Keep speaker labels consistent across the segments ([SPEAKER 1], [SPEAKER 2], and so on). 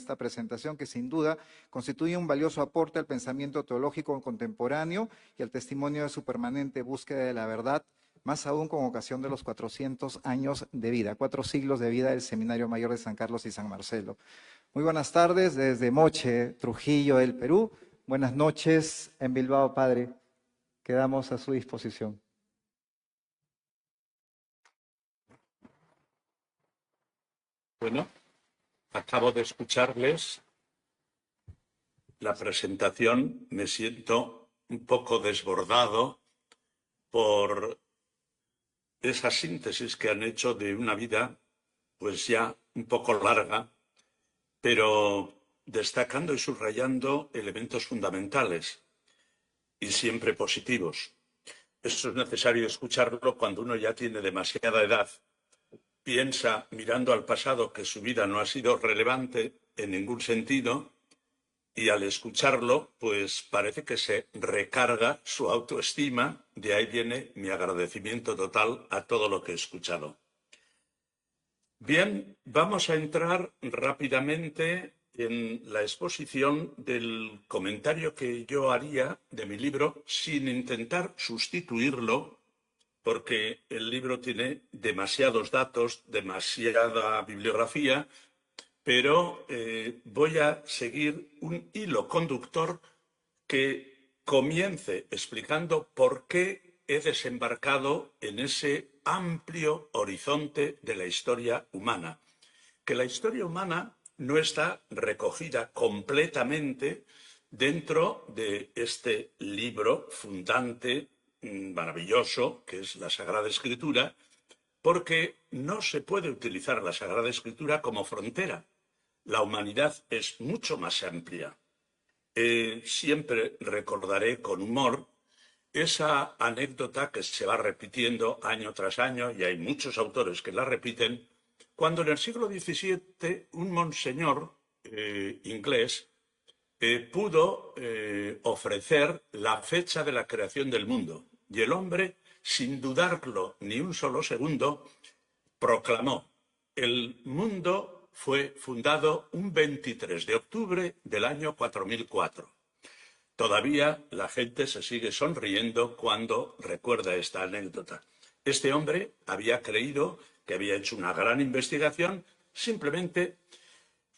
[SPEAKER 1] esta presentación que sin duda constituye un valioso aporte al pensamiento teológico contemporáneo y al testimonio de su permanente búsqueda de la verdad, más aún con ocasión de los 400 años de vida, 4 siglos de vida del Seminario Mayor de San Carlos y San Marcelo. Muy buenas tardes desde Moche, Trujillo del Perú. Buenas noches en Bilbao, Padre. Quedamos a su disposición.
[SPEAKER 2] Bueno, acabo de escucharles la presentación. Me siento un poco desbordado por esa síntesis que han hecho de una vida, pues ya un poco larga, pero destacando y subrayando elementos fundamentales y siempre positivos. Eso es necesario escucharlo cuando uno ya tiene demasiada edad. Piensa, mirando al pasado, que su vida no ha sido relevante en ningún sentido, y al escucharlo, pues parece que se recarga su autoestima. De ahí viene mi agradecimiento total a todo lo que he escuchado. Bien, vamos a entrar rápidamente en la exposición del comentario que yo haría de mi libro, sin intentar sustituirlo, porque el libro tiene demasiados datos, demasiada bibliografía, pero voy a seguir un hilo conductor que comience explicando por qué he desembarcado en ese amplio horizonte de la historia humana. Que la historia humana no está recogida completamente dentro de este libro fundante, maravilloso, que es la Sagrada Escritura, porque no se puede utilizar la Sagrada Escritura como frontera. La humanidad es mucho más amplia. Siempre recordaré con humor esa anécdota que se va repitiendo año tras año, y hay muchos autores que la repiten, cuando en el siglo XVII un monseñor inglés pudo ofrecer la fecha de la creación del mundo, y el hombre, sin dudarlo ni un solo segundo, proclamó: el mundo fue fundado un 23 de octubre del año 4004. Todavía la gente se sigue sonriendo cuando recuerda esta anécdota. Este hombre había creído que había hecho una gran investigación simplemente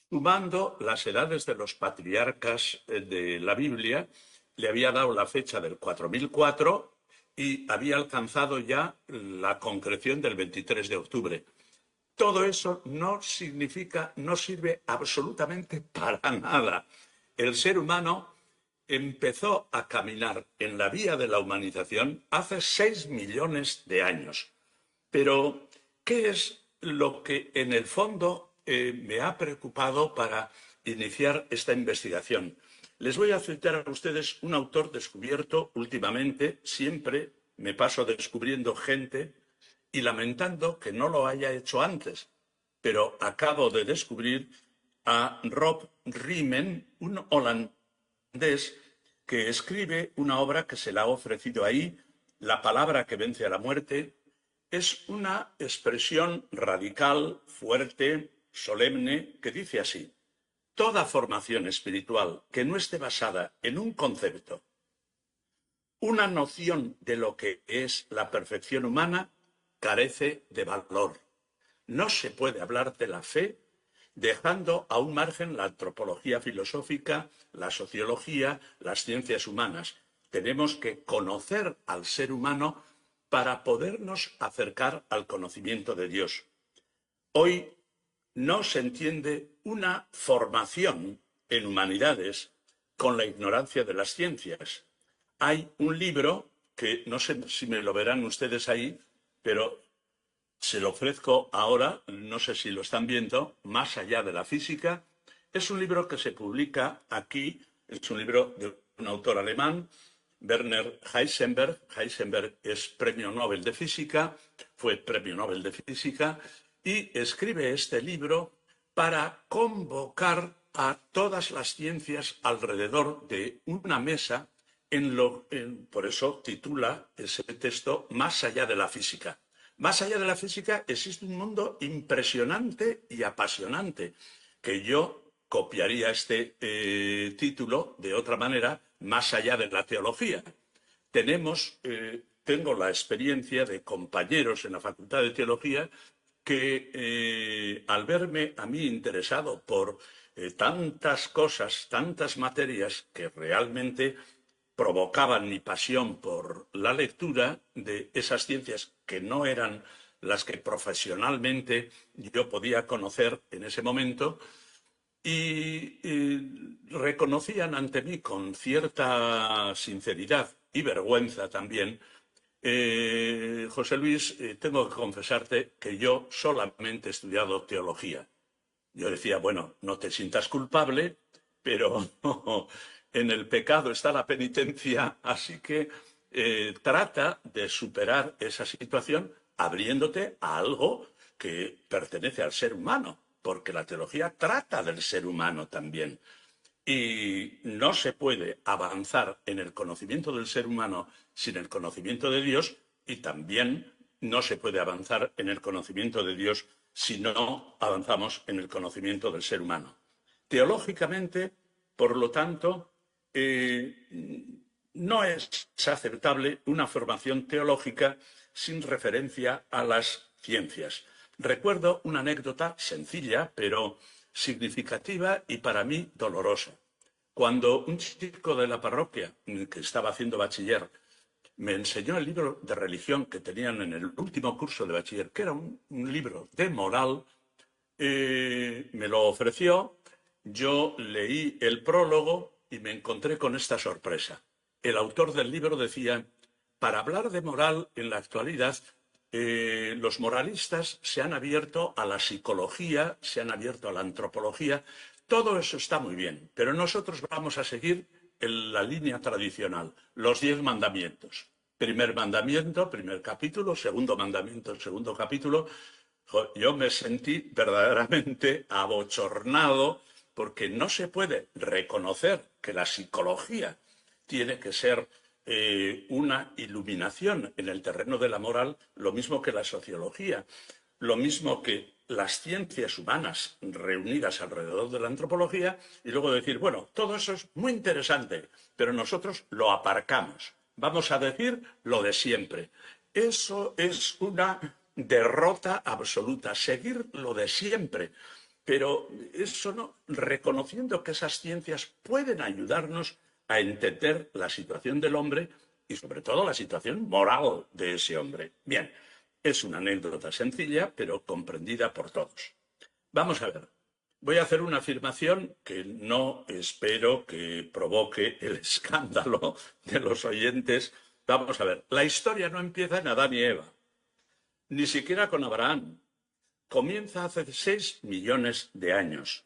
[SPEAKER 2] sumando las edades de los patriarcas de la Biblia. Le había dado la fecha del 4004 y había alcanzado ya la concreción del 23 de octubre. Todo eso no sirve absolutamente para nada. El ser humano empezó a caminar en la vía de la humanización hace 6 millones de años. Pero, ¿qué es lo que en el fondo me ha preocupado para iniciar esta investigación? Les voy a citar a ustedes un autor descubierto últimamente. Siempre me paso descubriendo gente y lamentando que no lo haya hecho antes. Pero acabo de descubrir a Rob Riemen, un holandés que escribe una obra que se le ha ofrecido ahí, La palabra que vence a la muerte. Es una expresión radical, fuerte, solemne, que dice así: toda formación espiritual que no esté basada en un concepto, una noción de lo que es la perfección humana, carece de valor. No se puede hablar de la fe dejando a un margen la antropología filosófica, la sociología, las ciencias humanas. Tenemos que conocer al ser humano para podernos acercar al conocimiento de Dios. Hoy no se entiende una formación en humanidades con la ignorancia de las ciencias. Hay un libro que no sé si me lo verán ustedes ahí, pero se lo ofrezco ahora, no sé si lo están viendo, Más allá de la física. Es un libro que se publica aquí, es un libro de un autor alemán, Werner Heisenberg. Heisenberg es premio Nobel de Física, fue premio Nobel de Física, y escribe este libro para convocar a todas las ciencias alrededor de una mesa. Por eso titula ese texto Más allá de la física. Más allá de la física existe un mundo impresionante y apasionante que yo copiaría este título de otra manera, más allá de la teología. Tengo la experiencia de compañeros en la Facultad de Teología que al verme a mí interesado por tantas cosas, tantas materias que realmente provocaban mi pasión por la lectura de esas ciencias que no eran las que profesionalmente yo podía conocer en ese momento, y reconocían ante mí con cierta sinceridad y vergüenza también, José Luis, tengo que confesarte que yo solamente he estudiado teología. Yo decía, bueno, no te sientas culpable, pero en el pecado está la penitencia, así que trata de superar esa situación abriéndote a algo que pertenece al ser humano, porque la teología trata del ser humano también. Y no se puede avanzar en el conocimiento del ser humano sin el conocimiento de Dios, y también no se puede avanzar en el conocimiento de Dios si no avanzamos en el conocimiento del ser humano. Teológicamente, por lo tanto, no es aceptable una formación teológica sin referencia a las ciencias. Recuerdo una anécdota sencilla, pero significativa y para mí dolorosa. Cuando un chico de la parroquia que estaba haciendo bachiller me enseñó el libro de religión que tenían en el último curso de bachiller, que era un libro de moral, me lo ofreció, yo leí el prólogo y me encontré con esta sorpresa. El autor del libro decía, para hablar de moral en la actualidad, los moralistas se han abierto a la psicología, se han abierto a la antropología. Todo eso está muy bien, pero nosotros vamos a seguir en la línea tradicional, los 10 mandamientos. Primer mandamiento, primer capítulo, segundo mandamiento, segundo capítulo. Yo me sentí verdaderamente abochornado porque no se puede reconocer que la psicología tiene que ser una iluminación en el terreno de la moral, lo mismo que la sociología, lo mismo que las ciencias humanas reunidas alrededor de la antropología, y luego decir, bueno, todo eso es muy interesante, pero nosotros lo aparcamos. Vamos a decir lo de siempre. Eso es una derrota absoluta, seguir lo de siempre. Pero eso no, reconociendo que esas ciencias pueden ayudarnos a entender la situación del hombre y sobre todo la situación moral de ese hombre. Bien, es una anécdota sencilla, pero comprendida por todos. Vamos a ver. Voy a hacer una afirmación que no espero que provoque el escándalo de los oyentes. Vamos a ver. La historia no empieza en Adán y Eva, ni siquiera con Abraham. Comienza hace 6 millones de años.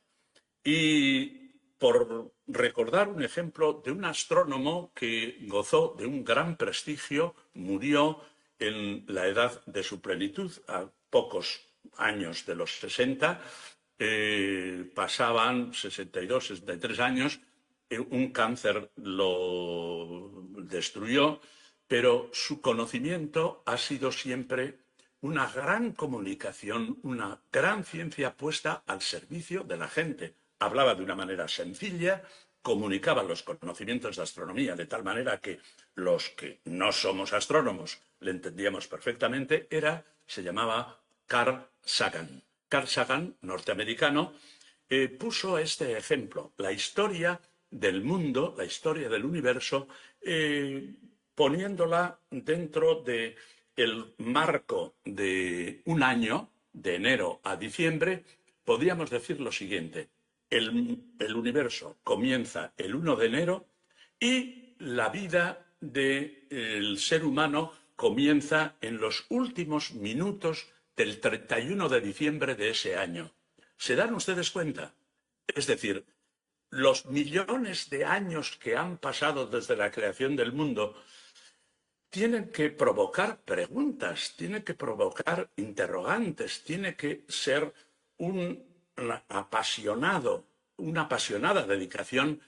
[SPEAKER 2] Y por recordar un ejemplo de un astrónomo que gozó de un gran prestigio, murió en la edad de su plenitud, a pocos años de los 60, pasaban 62, 63 años, un cáncer lo destruyó, pero su conocimiento ha sido siempre una gran comunicación, una gran ciencia puesta al servicio de la gente. Hablaba de una manera sencilla, comunicaba los conocimientos de astronomía de tal manera que los que no somos astrónomos le entendíamos perfectamente. Se llamaba Carl Sagan. Carl Sagan, norteamericano, puso este ejemplo, la historia del mundo, la historia del universo, poniéndola dentro de el marco de un año, de enero a diciembre. Podríamos decir lo siguiente: el universo comienza el 1 de enero y la vida del ser humano comienza en los últimos minutos del 31 de diciembre de ese año. ¿Se dan ustedes cuenta? Es decir, los millones de años que han pasado desde la creación del mundo tienen que provocar preguntas, tienen que provocar interrogantes, tiene que ser una apasionada dedicación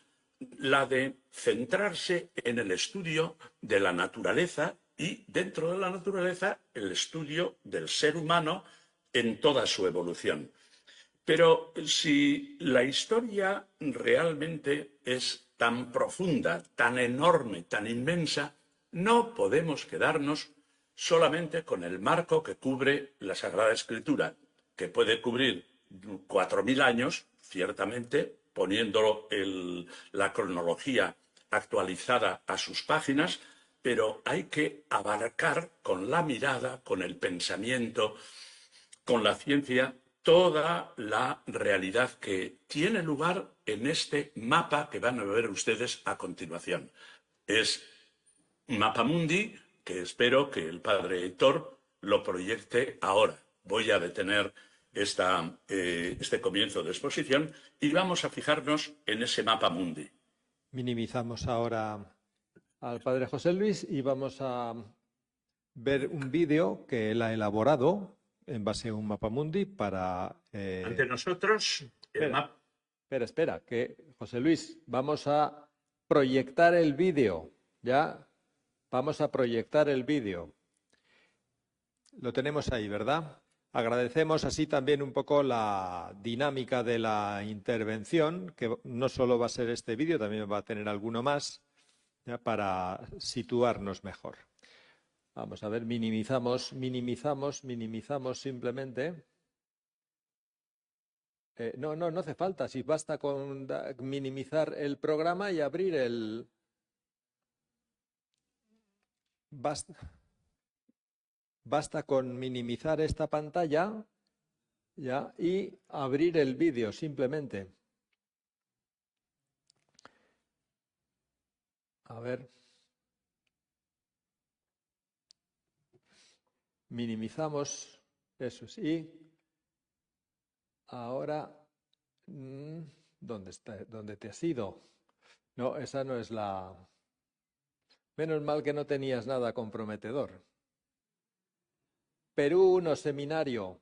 [SPEAKER 2] la de centrarse en el estudio de la naturaleza y, dentro de la naturaleza, el estudio del ser humano en toda su evolución. Pero si la historia realmente es tan profunda, tan enorme, tan inmensa, no podemos quedarnos solamente con el marco que cubre la Sagrada Escritura, que puede cubrir 4000 años, ciertamente, poniendo la cronología actualizada a sus páginas, pero hay que abarcar con la mirada, con el pensamiento, con la ciencia, toda la realidad que tiene lugar en este mapa que van a ver ustedes a continuación. Es Mapamundi, que espero que el padre Héctor lo proyecte ahora. Voy a detener este comienzo de exposición y vamos a fijarnos en ese Mapamundi.
[SPEAKER 3] Minimizamos ahora al padre José Luis y vamos a ver un vídeo que él ha elaborado en base a un mapamundi para...
[SPEAKER 2] Ante nosotros, el mapa...
[SPEAKER 3] Espera, que José Luis, vamos a proyectar el vídeo, ¿ya? Vamos a proyectar el vídeo. Lo tenemos ahí, ¿verdad? Agradecemos así también un poco la dinámica de la intervención, que no solo va a ser este vídeo, también va a tener alguno más, ¿ya? Para situarnos mejor. Vamos a ver, minimizamos simplemente. No hace falta, si basta con minimizar el programa y abrir el... Basta con minimizar esta pantalla, ¿ya? Y abrir el vídeo simplemente. A ver. Minimizamos eso sí. Ahora, ¿dónde está? ¿Dónde te has ido? No, esa no es la... Menos mal que no tenías nada comprometedor. Perú 1, seminario.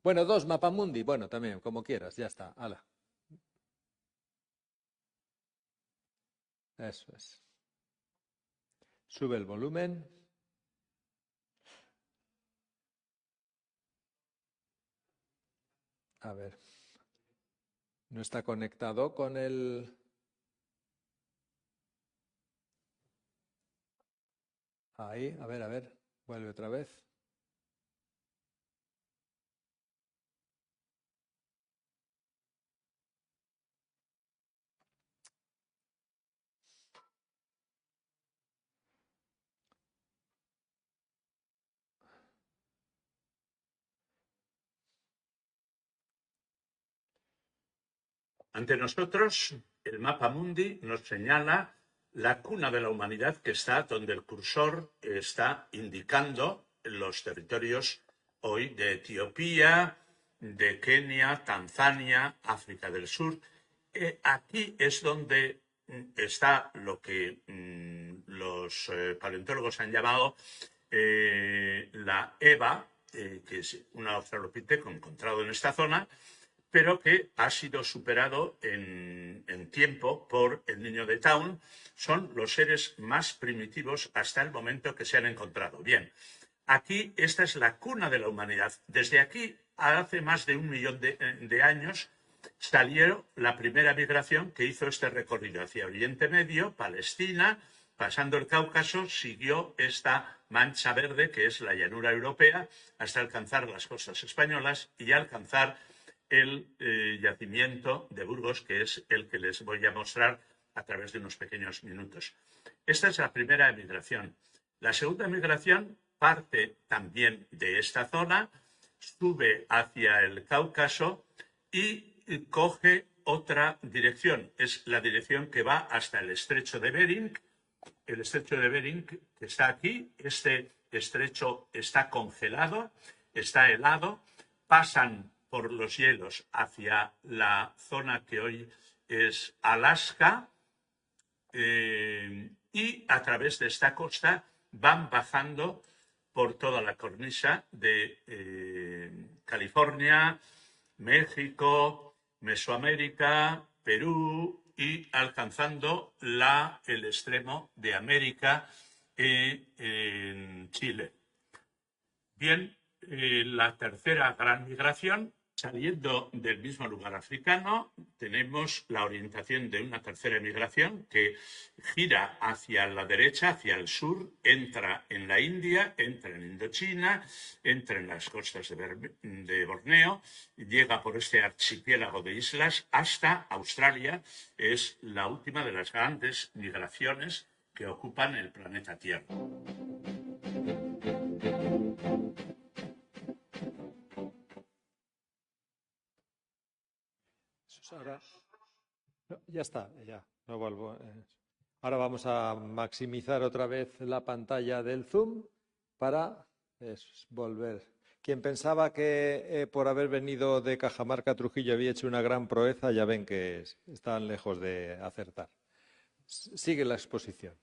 [SPEAKER 3] Bueno, 2, Mapamundi. Bueno, también, como quieras, ya está. Hala. Eso es. Sube el volumen. A ver. No está conectado con el... Ahí, a ver. Vuelve otra vez.
[SPEAKER 2] Ante nosotros, el Mapamundi nos señala la cuna de la humanidad que está donde el cursor está indicando los territorios hoy de Etiopía, de Kenia, Tanzania, África del Sur. Aquí es donde está lo que los paleontólogos han llamado la EVA, que es un australopiteco encontrado en esta zona, pero que ha sido superado en tiempo por el niño de Town. Son los seres más primitivos hasta el momento que se han encontrado. Bien, aquí esta es la cuna de la humanidad. Desde aquí, hace más de 1 millón de años, salió la primera migración que hizo este recorrido hacia Oriente Medio, Palestina, pasando el Cáucaso, siguió esta mancha verde, que es la llanura europea, hasta alcanzar las costas españolas y alcanzar el yacimiento de Burgos, que es el que les voy a mostrar a través de unos pequeños minutos. Esta es la primera migración. La segunda migración parte también de esta zona, sube hacia el Cáucaso y coge otra dirección. Es la dirección que va hasta el estrecho de Bering. El estrecho de Bering que está aquí, este estrecho está congelado, está helado, pasan por los hielos hacia la zona que hoy es Alaska y a través de esta costa van bajando por toda la cornisa de California, México, Mesoamérica, Perú y alcanzando el extremo de América en Chile. Bien, la tercera gran migración Saliendo del mismo lugar africano, tenemos la orientación de una tercera emigración que gira hacia la derecha, hacia el sur, entra en la India, entra en Indochina, entra en las costas de Borneo, llega por este archipiélago de islas hasta Australia. Es la última de las grandes migraciones que ocupan el planeta Tierra.
[SPEAKER 3] Ahora, no, ya está, ya, no vuelvo. Ahora vamos a maximizar otra vez la pantalla del Zoom para volver. Quien pensaba que por haber venido de Cajamarca a Trujillo había hecho una gran proeza, ya ven que están lejos de acertar. Sigue la exposición.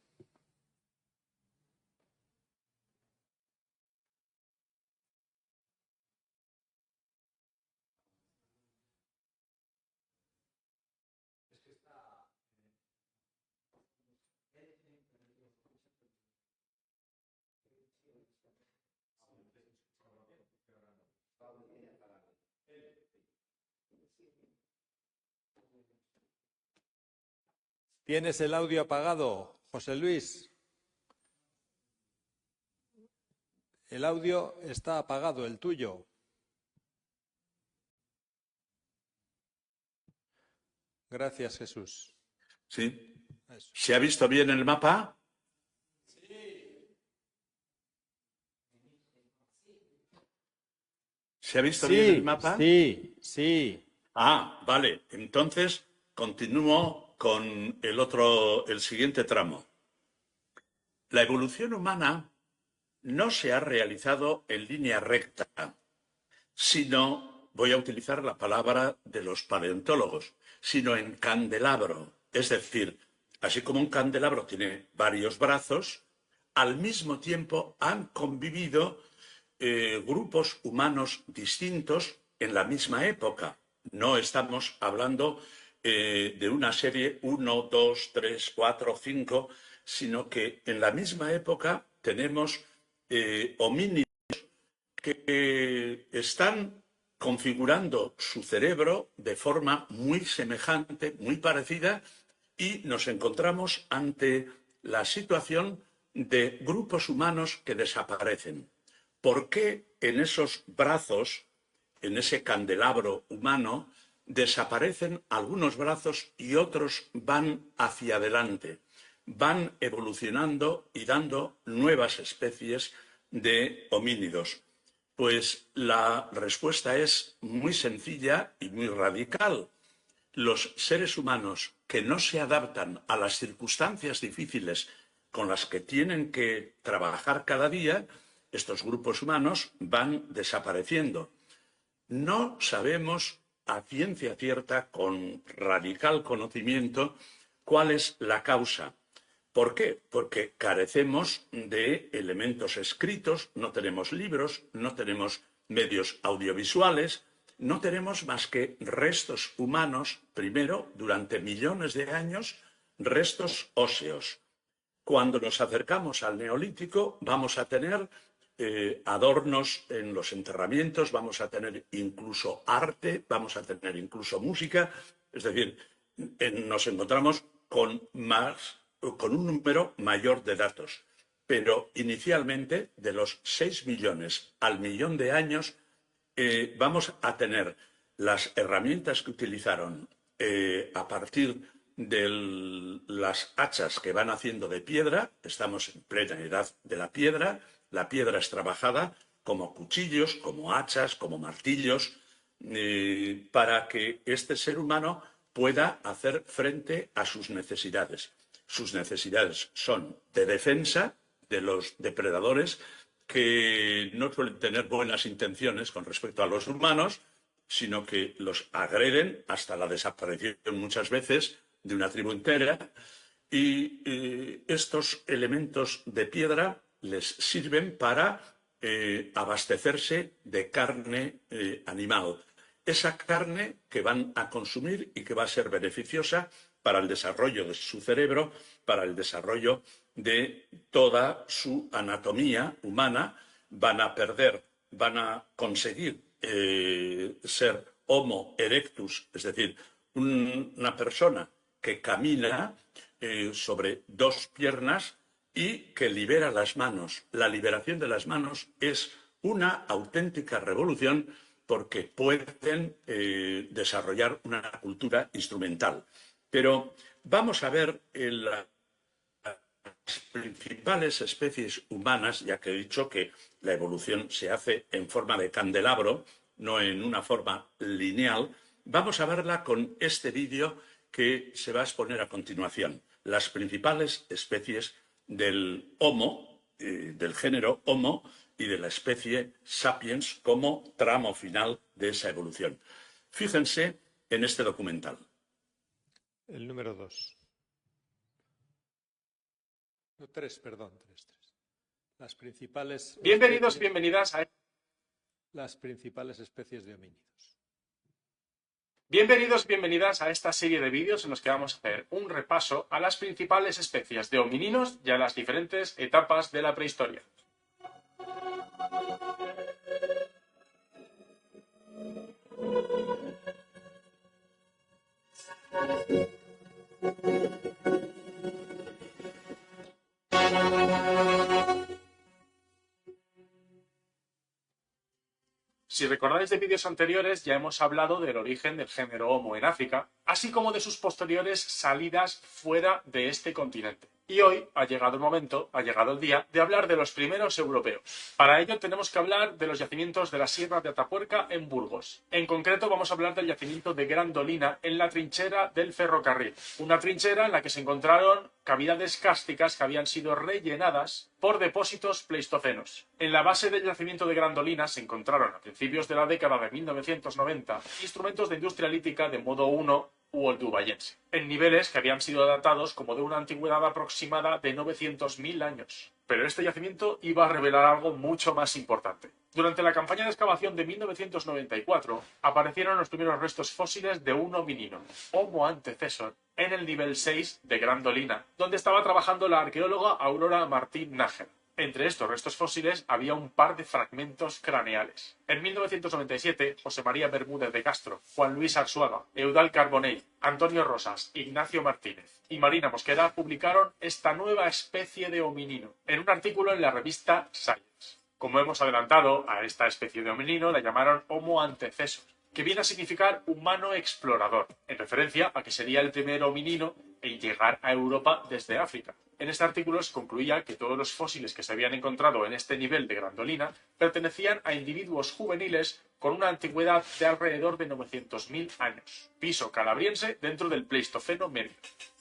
[SPEAKER 3] ¿Tienes el audio apagado, José Luis? El audio está apagado, el tuyo. Gracias, Jesús.
[SPEAKER 2] Sí.
[SPEAKER 3] Eso.
[SPEAKER 2] ¿Se ha visto bien el mapa?
[SPEAKER 3] Sí.
[SPEAKER 2] ¿Se ha visto bien el mapa?
[SPEAKER 3] Sí, sí.
[SPEAKER 2] Ah, vale. Entonces continúo con el siguiente tramo. La evolución humana no se ha realizado en línea recta, sino, voy a utilizar la palabra de los paleontólogos, sino en candelabro. Es decir, así como un candelabro tiene varios brazos, al mismo tiempo han convivido grupos humanos distintos en la misma época. No estamos hablando de una serie 1, 2, 3, 4, 5, sino que en la misma época tenemos homínidos que están configurando su cerebro de forma muy semejante, muy parecida, y nos encontramos ante la situación de grupos humanos que desaparecen. ¿Por qué en esos brazos, en ese candelabro humano, desaparecen algunos brazos y otros van hacia adelante? Van evolucionando y dando nuevas especies de homínidos. Pues la respuesta es muy sencilla y muy radical. Los seres humanos que no se adaptan a las circunstancias difíciles con las que tienen que trabajar cada día, estos grupos humanos van desapareciendo. No sabemos a ciencia cierta, con radical conocimiento, cuál es la causa. ¿Por qué? Porque carecemos de elementos escritos, no tenemos libros, no tenemos medios audiovisuales, no tenemos más que restos humanos, primero, durante millones de años, restos óseos. Cuando nos acercamos al Neolítico, vamos a tener adornos en los enterramientos, vamos a tener incluso arte, vamos a tener incluso música, es decir, nos encontramos con un número mayor de datos. Pero inicialmente, de los 6 millones al millón de años, vamos a tener las herramientas que utilizaron a partir de las hachas que van haciendo de piedra. Estamos en plena edad de la piedra es trabajada como cuchillos, como hachas, como martillos, para que este ser humano pueda hacer frente a sus necesidades. Sus necesidades son de defensa de los depredadores, que no suelen tener buenas intenciones con respecto a los humanos, sino que los agreden hasta la desaparición muchas veces de una tribu entera, y estos elementos de piedra les sirven para abastecerse de carne animal. Esa carne que van a consumir y que va a ser beneficiosa para el desarrollo de su cerebro, para el desarrollo de toda su anatomía humana. Van a conseguir ser Homo erectus, es decir, una persona que camina sobre dos piernas y que libera las manos. La liberación de las manos es una auténtica revolución porque pueden desarrollar una cultura instrumental. Pero vamos a ver las principales especies humanas, ya que he dicho que la evolución se hace en forma de candelabro, no en una forma lineal. Vamos a verla con este vídeo que se va a exponer a continuación. Las principales especies del Homo, del género Homo y de la especie Sapiens como tramo final de esa evolución. Fíjense en este documental.
[SPEAKER 3] El número 2. 3, perdón. 3. Las principales...
[SPEAKER 4] Bienvenidos y bienvenidas a...
[SPEAKER 3] Las principales especies de homínidos.
[SPEAKER 4] Bienvenidos y bienvenidas a esta serie de vídeos en los que vamos a hacer un repaso a las principales especies de homínidos y a las diferentes etapas de la prehistoria. Si recordáis de vídeos anteriores, ya hemos hablado del origen del género Homo en África, así como de sus posteriores salidas fuera de este continente. Y hoy ha llegado el momento, ha llegado el día, de hablar de los primeros europeos. Para ello tenemos que hablar de los yacimientos de la Sierra de Atapuerca en Burgos. En concreto vamos a hablar del yacimiento de Grandolina en la trinchera del ferrocarril. Una trinchera en la que se encontraron cavidades kársticas que habían sido rellenadas por depósitos pleistocenos. En la base del yacimiento de Grandolina se encontraron a principios de la década de 1990 instrumentos de industria lítica de modo 1 u oldubayense, en niveles que habían sido datados como de una antigüedad aproximada de 900.000 años. Pero este yacimiento iba a revelar algo mucho más importante. Durante la campaña de excavación de 1994 aparecieron los primeros restos fósiles de un hominino, Homo antecessor, en el nivel 6 de Grandolina, donde estaba trabajando la arqueóloga Aurora Martín Nájer. Entre estos restos fósiles había un par de fragmentos craneales. En 1997, José María Bermúdez de Castro, Juan Luis Arzuaga, Eudal Carbonell, Antonio Rosas, Ignacio Martínez y Marina Mosquera publicaron esta nueva especie de hominino en un artículo en la revista Science. Como hemos adelantado, a esta especie de hominino la llamaron Homo antecessor, que viene a significar humano explorador, en referencia a que sería el primer hominino en llegar a Europa desde África. En este artículo se concluía que todos los fósiles que se habían encontrado en este nivel de Grandolina pertenecían a individuos juveniles con una antigüedad de alrededor de 900.000 años, piso calabriense dentro del Pleistoceno medio,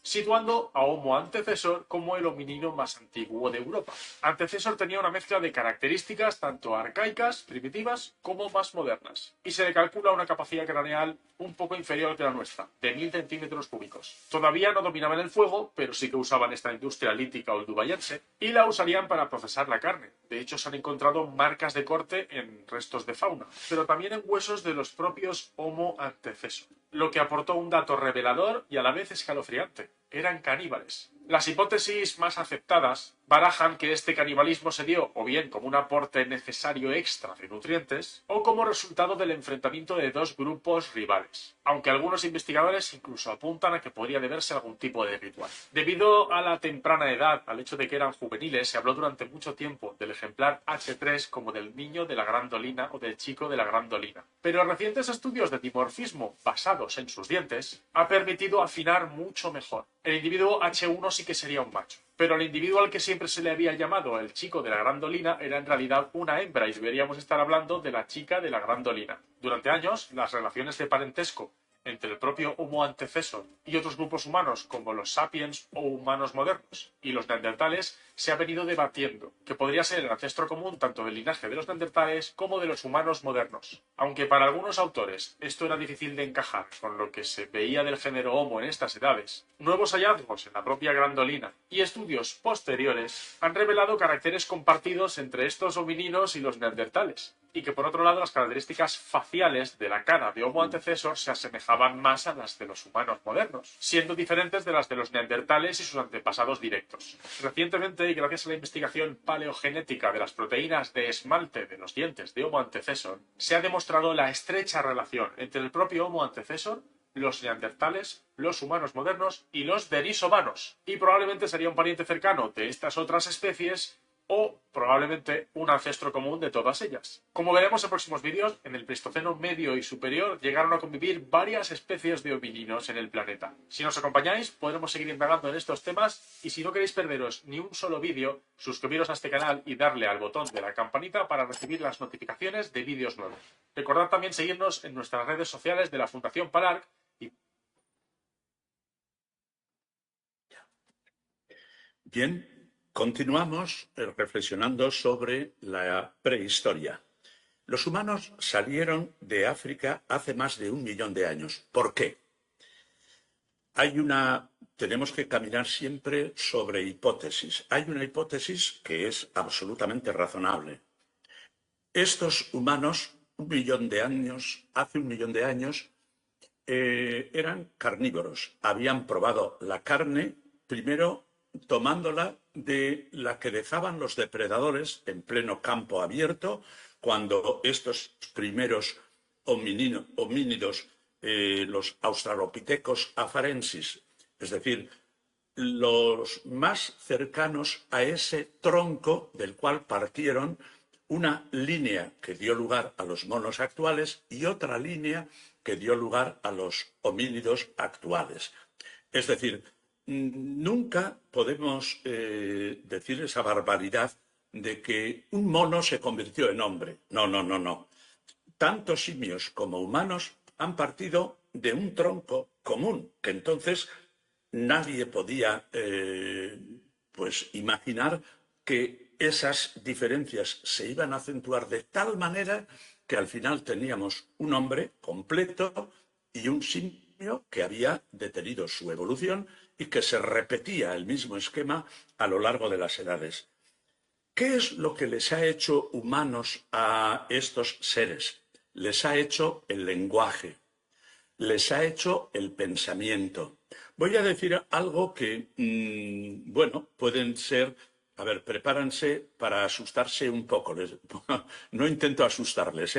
[SPEAKER 4] situando a Homo antecessor como el hominino más antiguo de Europa. Antecessor tenía una mezcla de características tanto arcaicas, primitivas, como más modernas, y se le calcula una capacidad craneal un poco inferior que la nuestra, de 1000 centímetros cúbicos. Todavía no dominaban el fuego, pero sí que usaban esta industria lítica oldubayense, y la usarían para procesar la carne. De hecho, se han encontrado marcas de corte en restos de fauna, pero también en huesos de los propios Homo antecessor, lo que aportó un dato revelador y a la vez escalofriante. Eran caníbales. Las hipótesis más aceptadas barajan que este canibalismo se dio o bien como un aporte necesario extra de nutrientes o como resultado del enfrentamiento de dos grupos rivales, aunque algunos investigadores incluso apuntan a que podría deberse a algún tipo de ritual. Debido a la temprana edad, al hecho de que eran juveniles, se habló durante mucho tiempo del ejemplar H3 como del niño de la Grandolina o del chico de la Grandolina. Pero recientes estudios de dimorfismo basados en sus dientes han permitido afinar mucho mejor. El individuo H1 sí que sería un macho, pero el individuo al que siempre se le había llamado el chico de la Grandolina era en realidad una hembra y deberíamos estar hablando de la chica de la Grandolina. Durante años, las relaciones de parentesco entre el propio Homo antecessor y otros grupos humanos como los sapiens o humanos modernos y los neandertales se ha venido debatiendo, que podría ser el ancestro común tanto del linaje de los neandertales como de los humanos modernos. Aunque para algunos autores esto era difícil de encajar con lo que se veía del género Homo en estas edades, nuevos hallazgos en la propia Grandolina y estudios posteriores han revelado caracteres compartidos entre estos homininos y los neandertales. y que por otro lado las características faciales de la cara de Homo antecessor se asemejaban más a las de los humanos modernos, siendo diferentes de las de los neandertales y sus antepasados directos. Recientemente, y gracias a la investigación paleogenética de las proteínas de esmalte de los dientes de Homo antecessor, se ha demostrado la estrecha relación entre el propio Homo antecessor, los neandertales, los humanos modernos y los denisovanos. Y probablemente sería un pariente cercano de estas otras especies o probablemente un ancestro común de todas ellas. Como veremos en próximos vídeos, en el Pleistoceno medio y superior llegaron a convivir varias especies de homínidos en el planeta. Si nos acompañáis, podremos seguir indagando en estos temas y si no queréis perderos ni un solo vídeo, suscribiros a este canal y darle al botón de la campanita para recibir las notificaciones de vídeos nuevos. Recordad también seguirnos en nuestras redes sociales de la Fundación PALARC.
[SPEAKER 2] Bien, continuamos reflexionando sobre la prehistoria. Los humanos salieron de África hace más de 1 millón de años. ¿Por qué? Tenemos que caminar siempre sobre hipótesis. Hay una hipótesis que es absolutamente razonable. Estos humanos, hace 1 millón de años, eran carnívoros. Habían probado la carne, primero tomándola de la que dejaban los depredadores en pleno campo abierto, cuando estos primeros homínidos, los australopithecus afarensis, es decir, los más cercanos a ese tronco del cual partieron una línea que dio lugar a los monos actuales y otra línea que dio lugar a los homínidos actuales. Es decir, nunca podemos decir esa barbaridad de que un mono se convirtió en hombre. No, no, no, no. Tanto simios como humanos han partido de un tronco común, que entonces nadie podía imaginar que esas diferencias se iban a acentuar de tal manera que al final teníamos un hombre completo y un simio que había detenido su evolución y que se repetía el mismo esquema a lo largo de las edades. ¿Qué es lo que les ha hecho humanos a estos seres? Les ha hecho el lenguaje, les ha hecho el pensamiento. Voy a decir algo que, pueden ser... A ver, prepárense para asustarse un poco. No intento asustarles,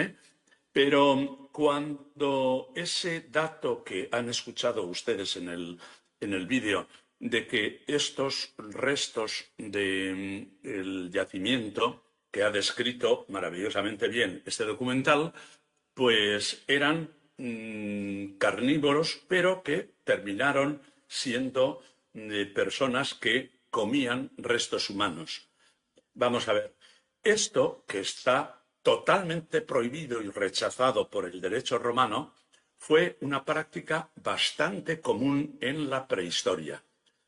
[SPEAKER 2] pero cuando ese dato que han escuchado ustedes en el vídeo de que estos restos del yacimiento que ha descrito maravillosamente bien este documental, pues eran carnívoros, pero que terminaron siendo personas que comían restos humanos. Vamos a ver, esto que está totalmente prohibido y rechazado por el derecho romano fue una práctica bastante común en la prehistoria.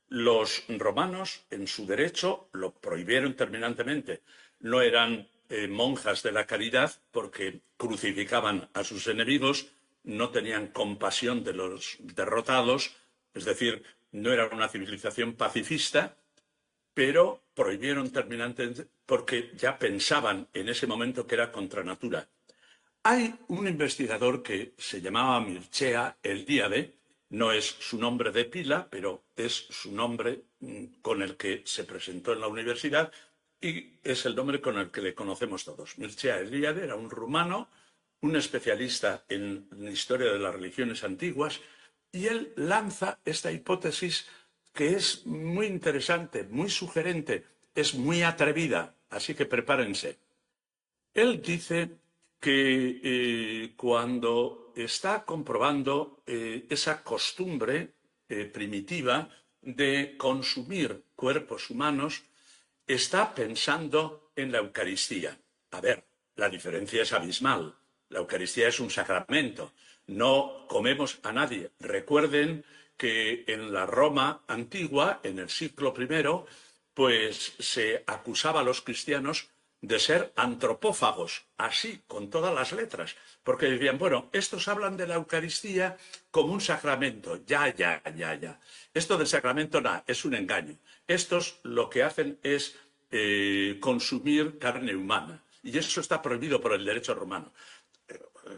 [SPEAKER 2] Los romanos, en su derecho, lo prohibieron terminantemente. No eran monjas de la caridad porque crucificaban a sus enemigos, no tenían compasión de los derrotados, es decir, no era una civilización pacifista, pero prohibieron terminantemente porque ya pensaban en ese momento que era contra natura. Hay un investigador que se llamaba Mircea Eliade, no es su nombre de pila, pero es su nombre con el que se presentó en la universidad y es el nombre con el que le conocemos todos. Mircea Eliade era un rumano, un especialista en la historia de las religiones antiguas, y él lanza esta hipótesis que es muy interesante, muy sugerente, es muy atrevida, así que prepárense. Él dice que cuando está comprobando esa costumbre primitiva de consumir cuerpos humanos, está pensando en la Eucaristía. A ver, la diferencia es abismal. La Eucaristía es un sacramento. No comemos a nadie. Recuerden que en la Roma antigua, en el siglo I, pues se acusaba a los cristianos de ser antropófagos, así, con todas las letras, porque decían, bueno, estos hablan de la Eucaristía como un sacramento, ya. Esto del sacramento, nada, es un engaño. Estos lo que hacen es consumir carne humana. y eso está prohibido por el derecho romano.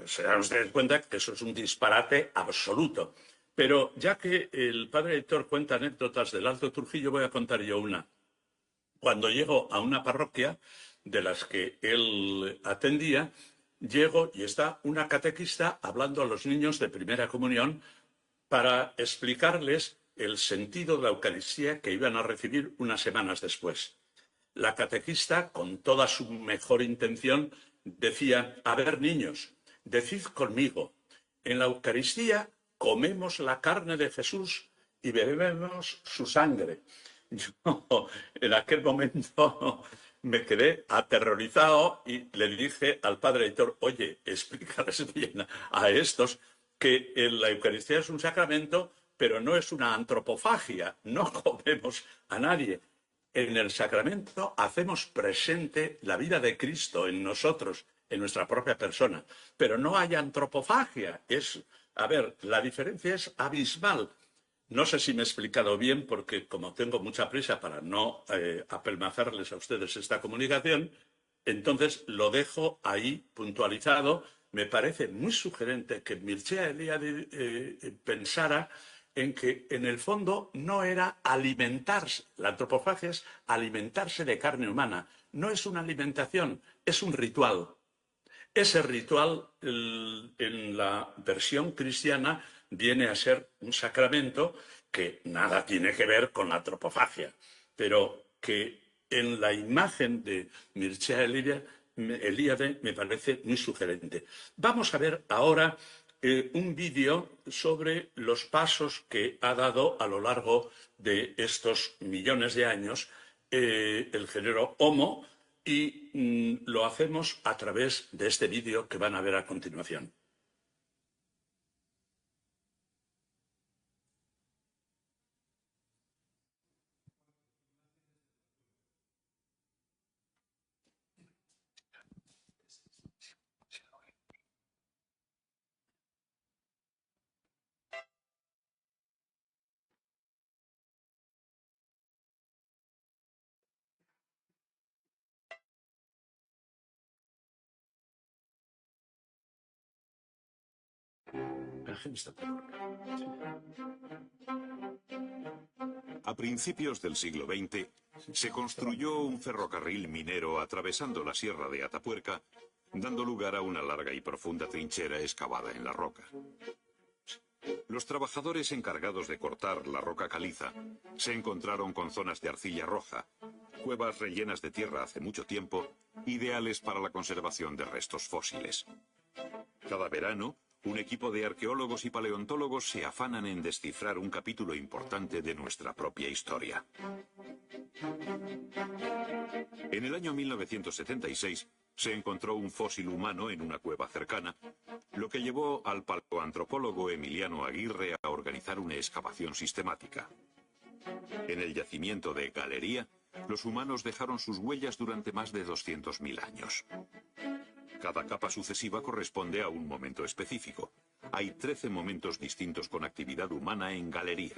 [SPEAKER 2] Se dan ustedes cuenta que eso es un disparate absoluto. Pero ya que el padre Héctor cuenta anécdotas del Alto Trujillo, voy a contar yo una. Cuando llego a una parroquia de las que él atendía, llego y está una catequista hablando a los niños de primera comunión para explicarles el sentido de la Eucaristía que iban a recibir unas semanas después. La catequista, con toda su mejor intención, decía: a ver, niños, decid conmigo, en la Eucaristía comemos la carne de Jesús y bebemos su sangre. Yo en aquel momento me quedé aterrorizado y le dije al padre Héctor: oye, explícales bien a estos que la Eucaristía es un sacramento, pero no es una antropofagia, no comemos a nadie. En el sacramento hacemos presente la vida de Cristo en nosotros, en nuestra propia persona, pero no hay antropofagia. A ver, la diferencia es abismal. No sé si me he explicado bien, porque como tengo mucha prisa para no apelmazarles a ustedes esta comunicación, entonces lo dejo ahí puntualizado. Me parece muy sugerente que Mircea Eliade pensara en que en el fondo no era alimentarse, la antropofagia es alimentarse de carne humana, no es una alimentación, es un ritual. Ese ritual, en la versión cristiana, viene a ser un sacramento que nada tiene que ver con la antropofagia, pero que en la imagen de Mircea Eliade me parece muy sugerente. Vamos a ver ahora un vídeo sobre los pasos que ha dado a lo largo de estos millones de años el género Homo, y lo hacemos a través de este vídeo que van a ver a continuación.
[SPEAKER 5] A principios del siglo XX se construyó un ferrocarril minero atravesando la sierra de Atapuerca, dando lugar a una larga y profunda trinchera excavada en la roca. Los trabajadores encargados de cortar la roca caliza se encontraron con zonas de arcilla roja, cuevas rellenas de tierra hace mucho tiempo, ideales para la conservación de restos fósiles. Cada verano, un equipo de arqueólogos y paleontólogos se afanan en descifrar un capítulo importante de nuestra propia historia. En el año 1976 se encontró un fósil humano en una cueva cercana, lo que llevó al paleoantropólogo Emiliano Aguirre a organizar una excavación sistemática. En el yacimiento de Galería, los humanos dejaron sus huellas durante más de 200.000 años. Cada capa sucesiva corresponde a un momento específico. Hay 13 momentos distintos con actividad humana en Galería.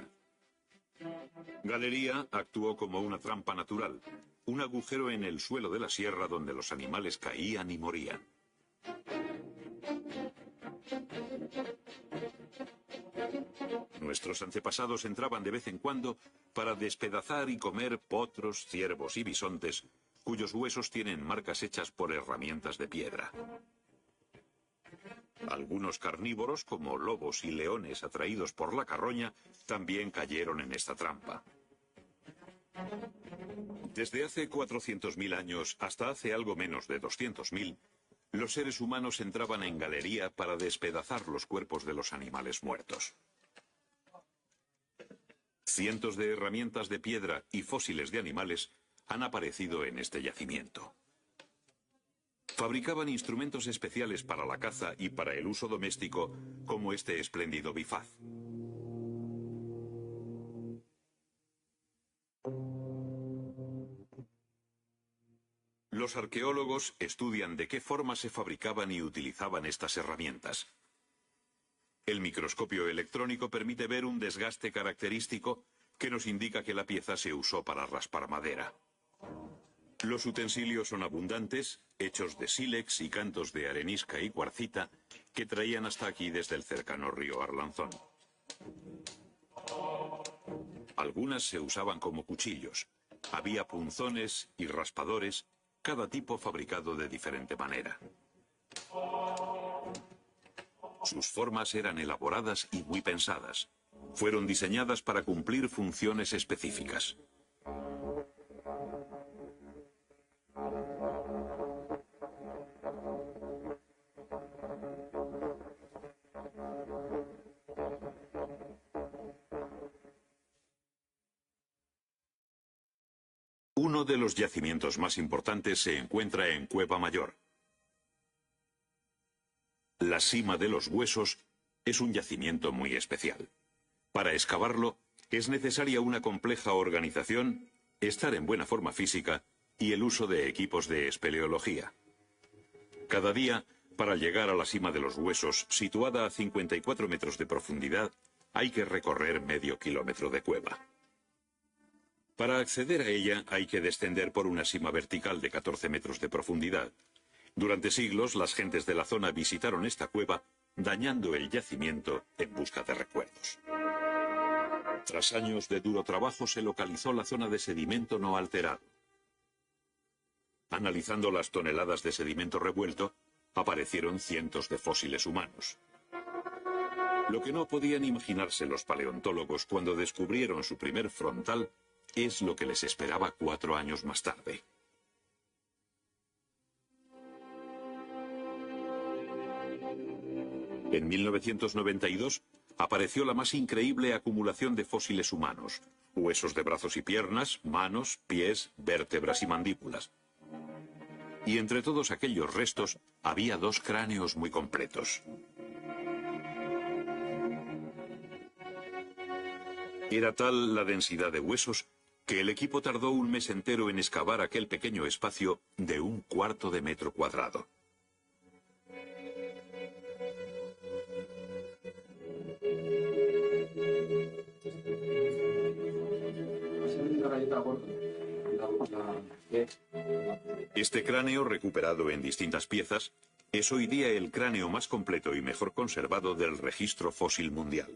[SPEAKER 5] Galería actuó como una trampa natural, un agujero en el suelo de la sierra donde los animales caían y morían. Nuestros antepasados entraban de vez en cuando para despedazar y comer potros, ciervos y bisontes, cuyos huesos tienen marcas hechas por herramientas de piedra. Algunos carnívoros, como lobos y leones atraídos por la carroña, también cayeron en esta trampa. Desde hace 400.000 años hasta hace algo menos de 200.000, los seres humanos entraban en Galería para despedazar los cuerpos de los animales muertos. Cientos de herramientas de piedra y fósiles de animales han aparecido en este yacimiento. Fabricaban instrumentos especiales para la caza y para el uso doméstico, como este espléndido bifaz. Los arqueólogos estudian de qué forma se fabricaban y utilizaban estas herramientas. El microscopio electrónico permite ver un desgaste característico que nos indica que la pieza se usó para raspar madera. Los utensilios son abundantes, hechos de sílex y cantos de arenisca y cuarcita que traían hasta aquí desde el cercano río Arlanzón. Algunas se usaban como cuchillos. Había punzones y raspadores, cada tipo fabricado de diferente manera. Sus formas eran elaboradas y muy pensadas. Fueron diseñadas para cumplir funciones específicas. Uno de los yacimientos más importantes se encuentra en Cueva Mayor. La Sima de los Huesos es un yacimiento muy especial. Para excavarlo es necesaria una compleja organización, estar en buena forma física y el uso de equipos de espeleología. Cada día, para llegar a la Sima de los Huesos, situada a 54 metros de profundidad, hay que recorrer medio kilómetro de cueva. Para acceder a ella hay que descender por una sima vertical de 14 metros de profundidad. Durante siglos las gentes de la zona visitaron esta cueva, dañando el yacimiento en busca de recuerdos. Tras años de duro trabajo se localizó la zona de sedimento no alterado. Analizando las toneladas de sedimento revuelto, aparecieron cientos de fósiles humanos. Lo que no podían imaginarse los paleontólogos cuando descubrieron su primer frontal es lo que les esperaba 4 años más tarde. En 1992 apareció la más increíble acumulación de fósiles humanos: huesos de brazos y piernas, manos, pies, vértebras y mandíbulas. Y entre todos aquellos restos había 2 cráneos muy completos. Era tal la densidad de huesos que el equipo tardó 1 mes entero en excavar aquel pequeño espacio de 1/4 de metro cuadrado. Este cráneo, recuperado en distintas piezas, es hoy día el cráneo más completo y mejor conservado del registro fósil mundial.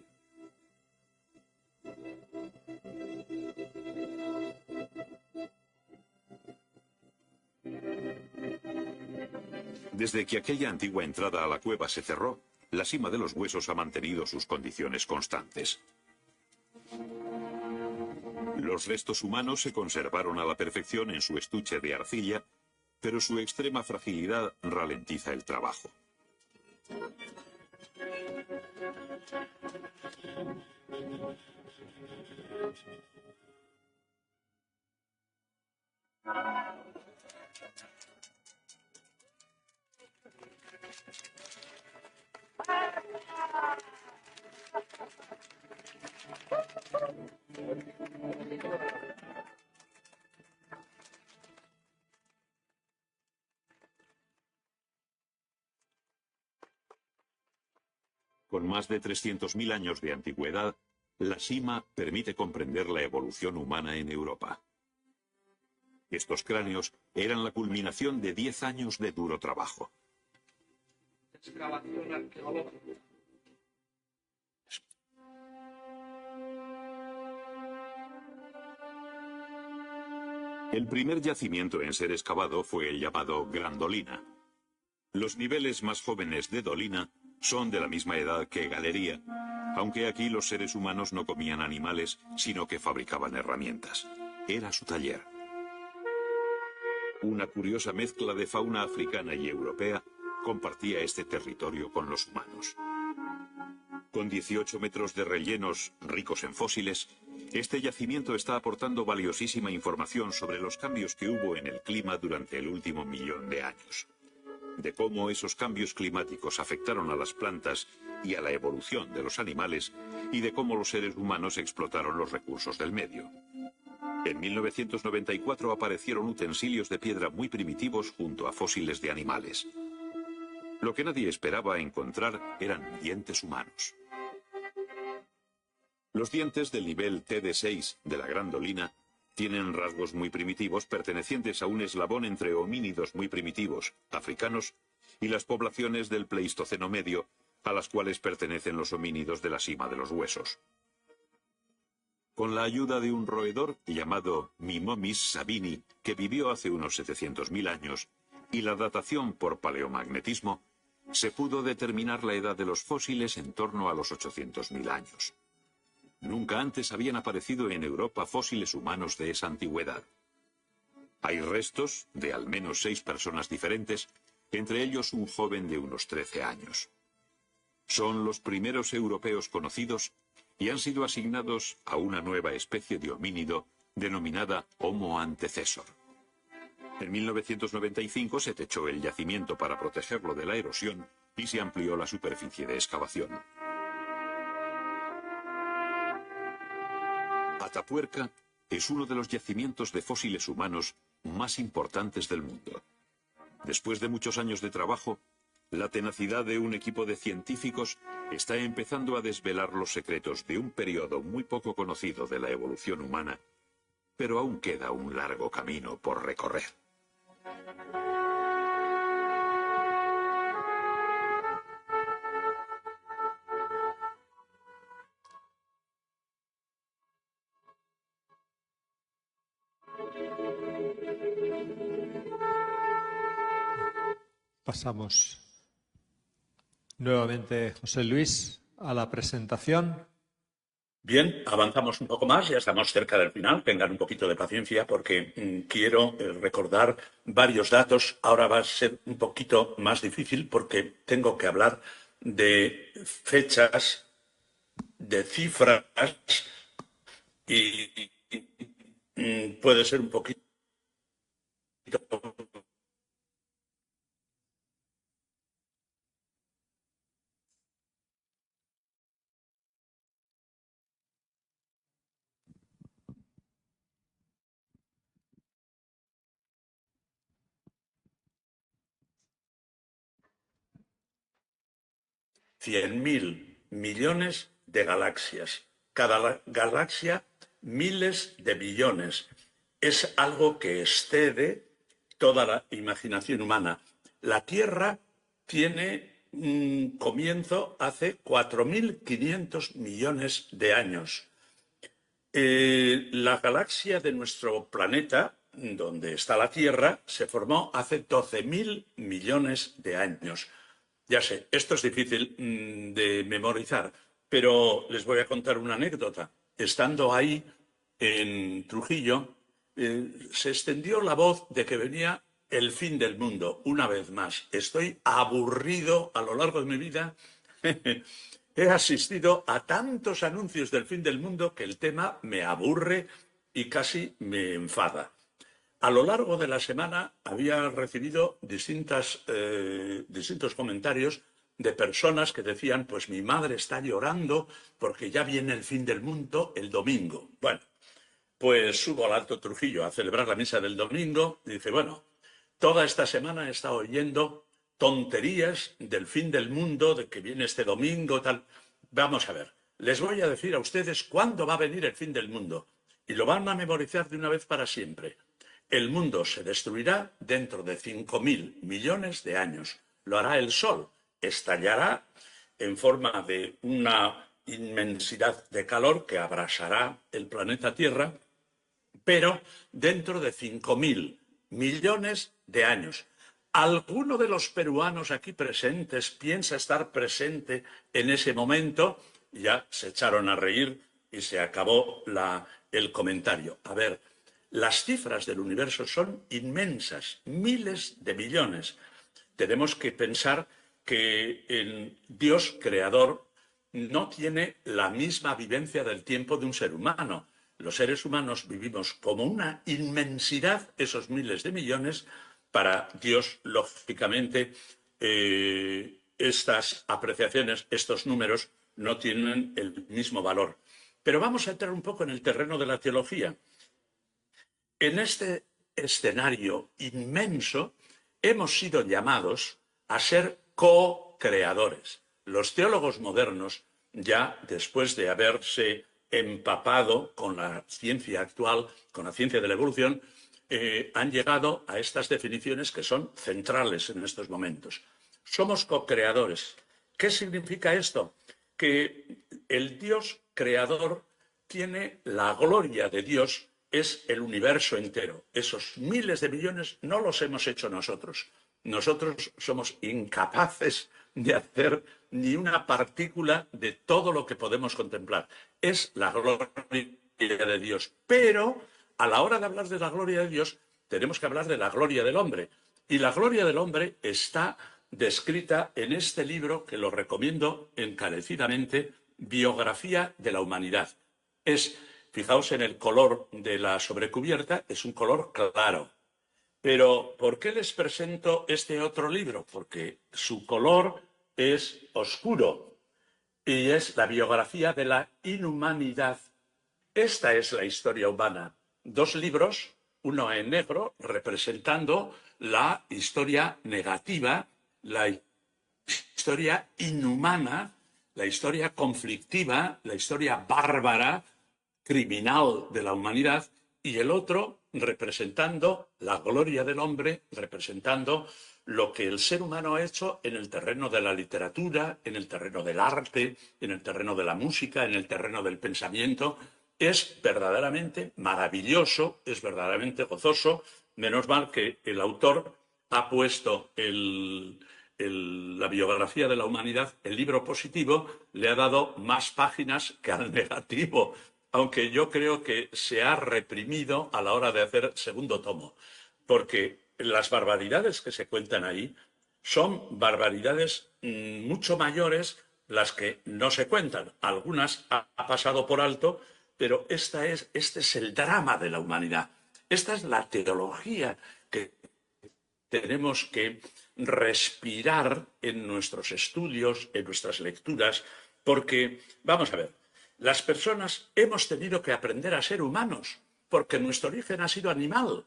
[SPEAKER 5] Desde que aquella antigua entrada a la cueva se cerró, la Sima de los Huesos ha mantenido sus condiciones constantes. Los restos humanos se conservaron a la perfección en su estuche de arcilla, pero su extrema fragilidad ralentiza el trabajo. Con más de 300.000 años de antigüedad, la Sima permite comprender la evolución humana en Europa. Estos cráneos eran la culminación de 10 años de duro trabajo. El primer yacimiento en ser excavado fue el llamado Gran Dolina. Los niveles más jóvenes de Dolina son de la misma edad que Galería, aunque aquí los seres humanos no comían animales, sino que fabricaban herramientas. Era su taller. Una curiosa mezcla de fauna africana y europea compartía este territorio con los humanos. Con 18 metros de rellenos ricos en fósiles, este yacimiento está aportando valiosísima información sobre los cambios que hubo en el clima durante el último 1.000.000 de años, de cómo esos cambios climáticos afectaron a las plantas y a la evolución de los animales, y de cómo los seres humanos explotaron los recursos del medio. En 1994 aparecieron utensilios de piedra muy primitivos junto a fósiles de animales. Lo que nadie esperaba encontrar eran dientes humanos. Los dientes del nivel TD6 de la Gran Dolina Tienen rasgos muy primitivos pertenecientes a un eslabón entre homínidos muy primitivos, africanos, y las poblaciones del Pleistoceno medio, a las cuales pertenecen los homínidos de la cima de los huesos. Con la ayuda de un roedor llamado Mimomis sabini, que vivió hace unos 700.000 años, y la datación por paleomagnetismo, se pudo determinar la edad de los fósiles en torno a los 800.000 años. Nunca antes habían aparecido en Europa fósiles humanos de esa antigüedad. Hay restos de al menos 6 personas diferentes, entre ellos un joven de unos 13 años. Son los primeros europeos conocidos y han sido asignados a una nueva especie de homínido denominada Homo antecessor. En 1995 se techó el yacimiento para protegerlo de la erosión y se amplió la superficie de excavación. Atapuerca es uno de los yacimientos de fósiles humanos más importantes del mundo. Después de muchos años de trabajo, la tenacidad de un equipo de científicos está empezando a desvelar los secretos de un periodo muy poco conocido de la evolución humana, pero aún queda un largo camino por recorrer.
[SPEAKER 3] Pasamos nuevamente, José Luis, a la presentación.
[SPEAKER 2] Bien, avanzamos un poco más, ya estamos cerca del final. Tengan un poquito de paciencia porque quiero recordar varios datos. Ahora va a ser un poquito más difícil porque tengo que hablar de fechas, de cifras y puede ser un poquito 100.000 millones de galaxias. Cada galaxia, miles de billones. Es algo que excede toda la imaginación humana. La Tierra tiene un comienzo hace 4.500 millones de años. La galaxia de nuestro planeta, donde está la Tierra, se formó hace 12.000 millones de años. Ya sé, esto es difícil de memorizar, pero les voy a contar una anécdota. Estando ahí en Trujillo, se extendió la voz de que venía el fin del mundo. Una vez más, estoy aburrido a lo largo de mi vida. He asistido a tantos anuncios del fin del mundo que el tema me aburre y casi me enfada. A lo largo de la semana había recibido distintos comentarios de personas que decían, pues mi madre está llorando porque ya viene el fin del mundo el domingo. Bueno, pues subo al Alto Trujillo a celebrar la misa del domingo y dice, bueno, toda esta semana he estado oyendo tonterías del fin del mundo, de que viene este domingo, tal. Vamos a ver, les voy a decir a ustedes cuándo va a venir el fin del mundo y lo van a memorizar de una vez para siempre. El mundo se destruirá dentro de 5.000 millones de años. Lo hará el Sol. Estallará en forma de una inmensidad de calor que abrasará el planeta Tierra, pero dentro de 5.000 millones de años. ¿Alguno de los peruanos aquí presentes piensa estar presente en ese momento? Ya se echaron a reír y se acabó el comentario. A ver, las cifras del universo son inmensas, miles de millones. Tenemos que pensar que el Dios creador no tiene la misma vivencia del tiempo de un ser humano. Los seres humanos vivimos como una inmensidad, esos miles de millones. Para Dios, lógicamente, estas apreciaciones, estos números, no tienen el mismo valor. Pero vamos a entrar un poco en el terreno de la teología. En este escenario inmenso hemos sido llamados a ser co-creadores. Los teólogos modernos, ya después de haberse empapado con la ciencia actual, con la ciencia de la evolución, han llegado a estas definiciones que son centrales en estos momentos. Somos co-creadores. ¿Qué significa esto? Que el Dios creador tiene la gloria de Dios, es el universo entero. Esos miles de millones no los hemos hecho nosotros. Nosotros somos incapaces de hacer ni una partícula de todo lo que podemos contemplar. Es la gloria de Dios. Pero a la hora de hablar de la gloria de Dios, tenemos que hablar de la gloria del hombre. Y la gloria del hombre está descrita en este libro que lo recomiendo encarecidamente, Biografía de la Humanidad. Fijaos en el color de la sobrecubierta, es un color claro. Pero ¿por qué les presento este otro libro? Porque su color es oscuro y es la biografía de la inhumanidad. Esta es la historia humana. Dos libros, uno en negro, representando la historia negativa, la historia inhumana, la historia conflictiva, la historia bárbara, criminal de la humanidad, y el otro representando la gloria del hombre, representando lo que el ser humano ha hecho en el terreno de la literatura, en el terreno del arte, en el terreno de la música, en el terreno del pensamiento. Es verdaderamente maravilloso, es verdaderamente gozoso. Menos mal que el autor ha puesto la biografía de la humanidad, el libro positivo, le ha dado más páginas que al negativo, aunque yo creo que se ha reprimido a la hora de hacer segundo tomo, porque las barbaridades que se cuentan ahí son barbaridades mucho mayores las que no se cuentan. Algunas ha pasado por alto, pero este es el drama de la humanidad. Esta es la teología que tenemos que respirar en nuestros estudios, en nuestras lecturas, porque, vamos a ver, las personas hemos tenido que aprender a ser humanos, porque nuestro origen ha sido animal.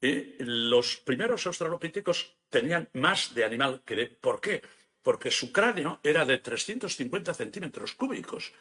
[SPEAKER 2] Los primeros australopithecus tenían más de animal que de... ¿Por qué? Porque su cráneo era de 350 centímetros cúbicos.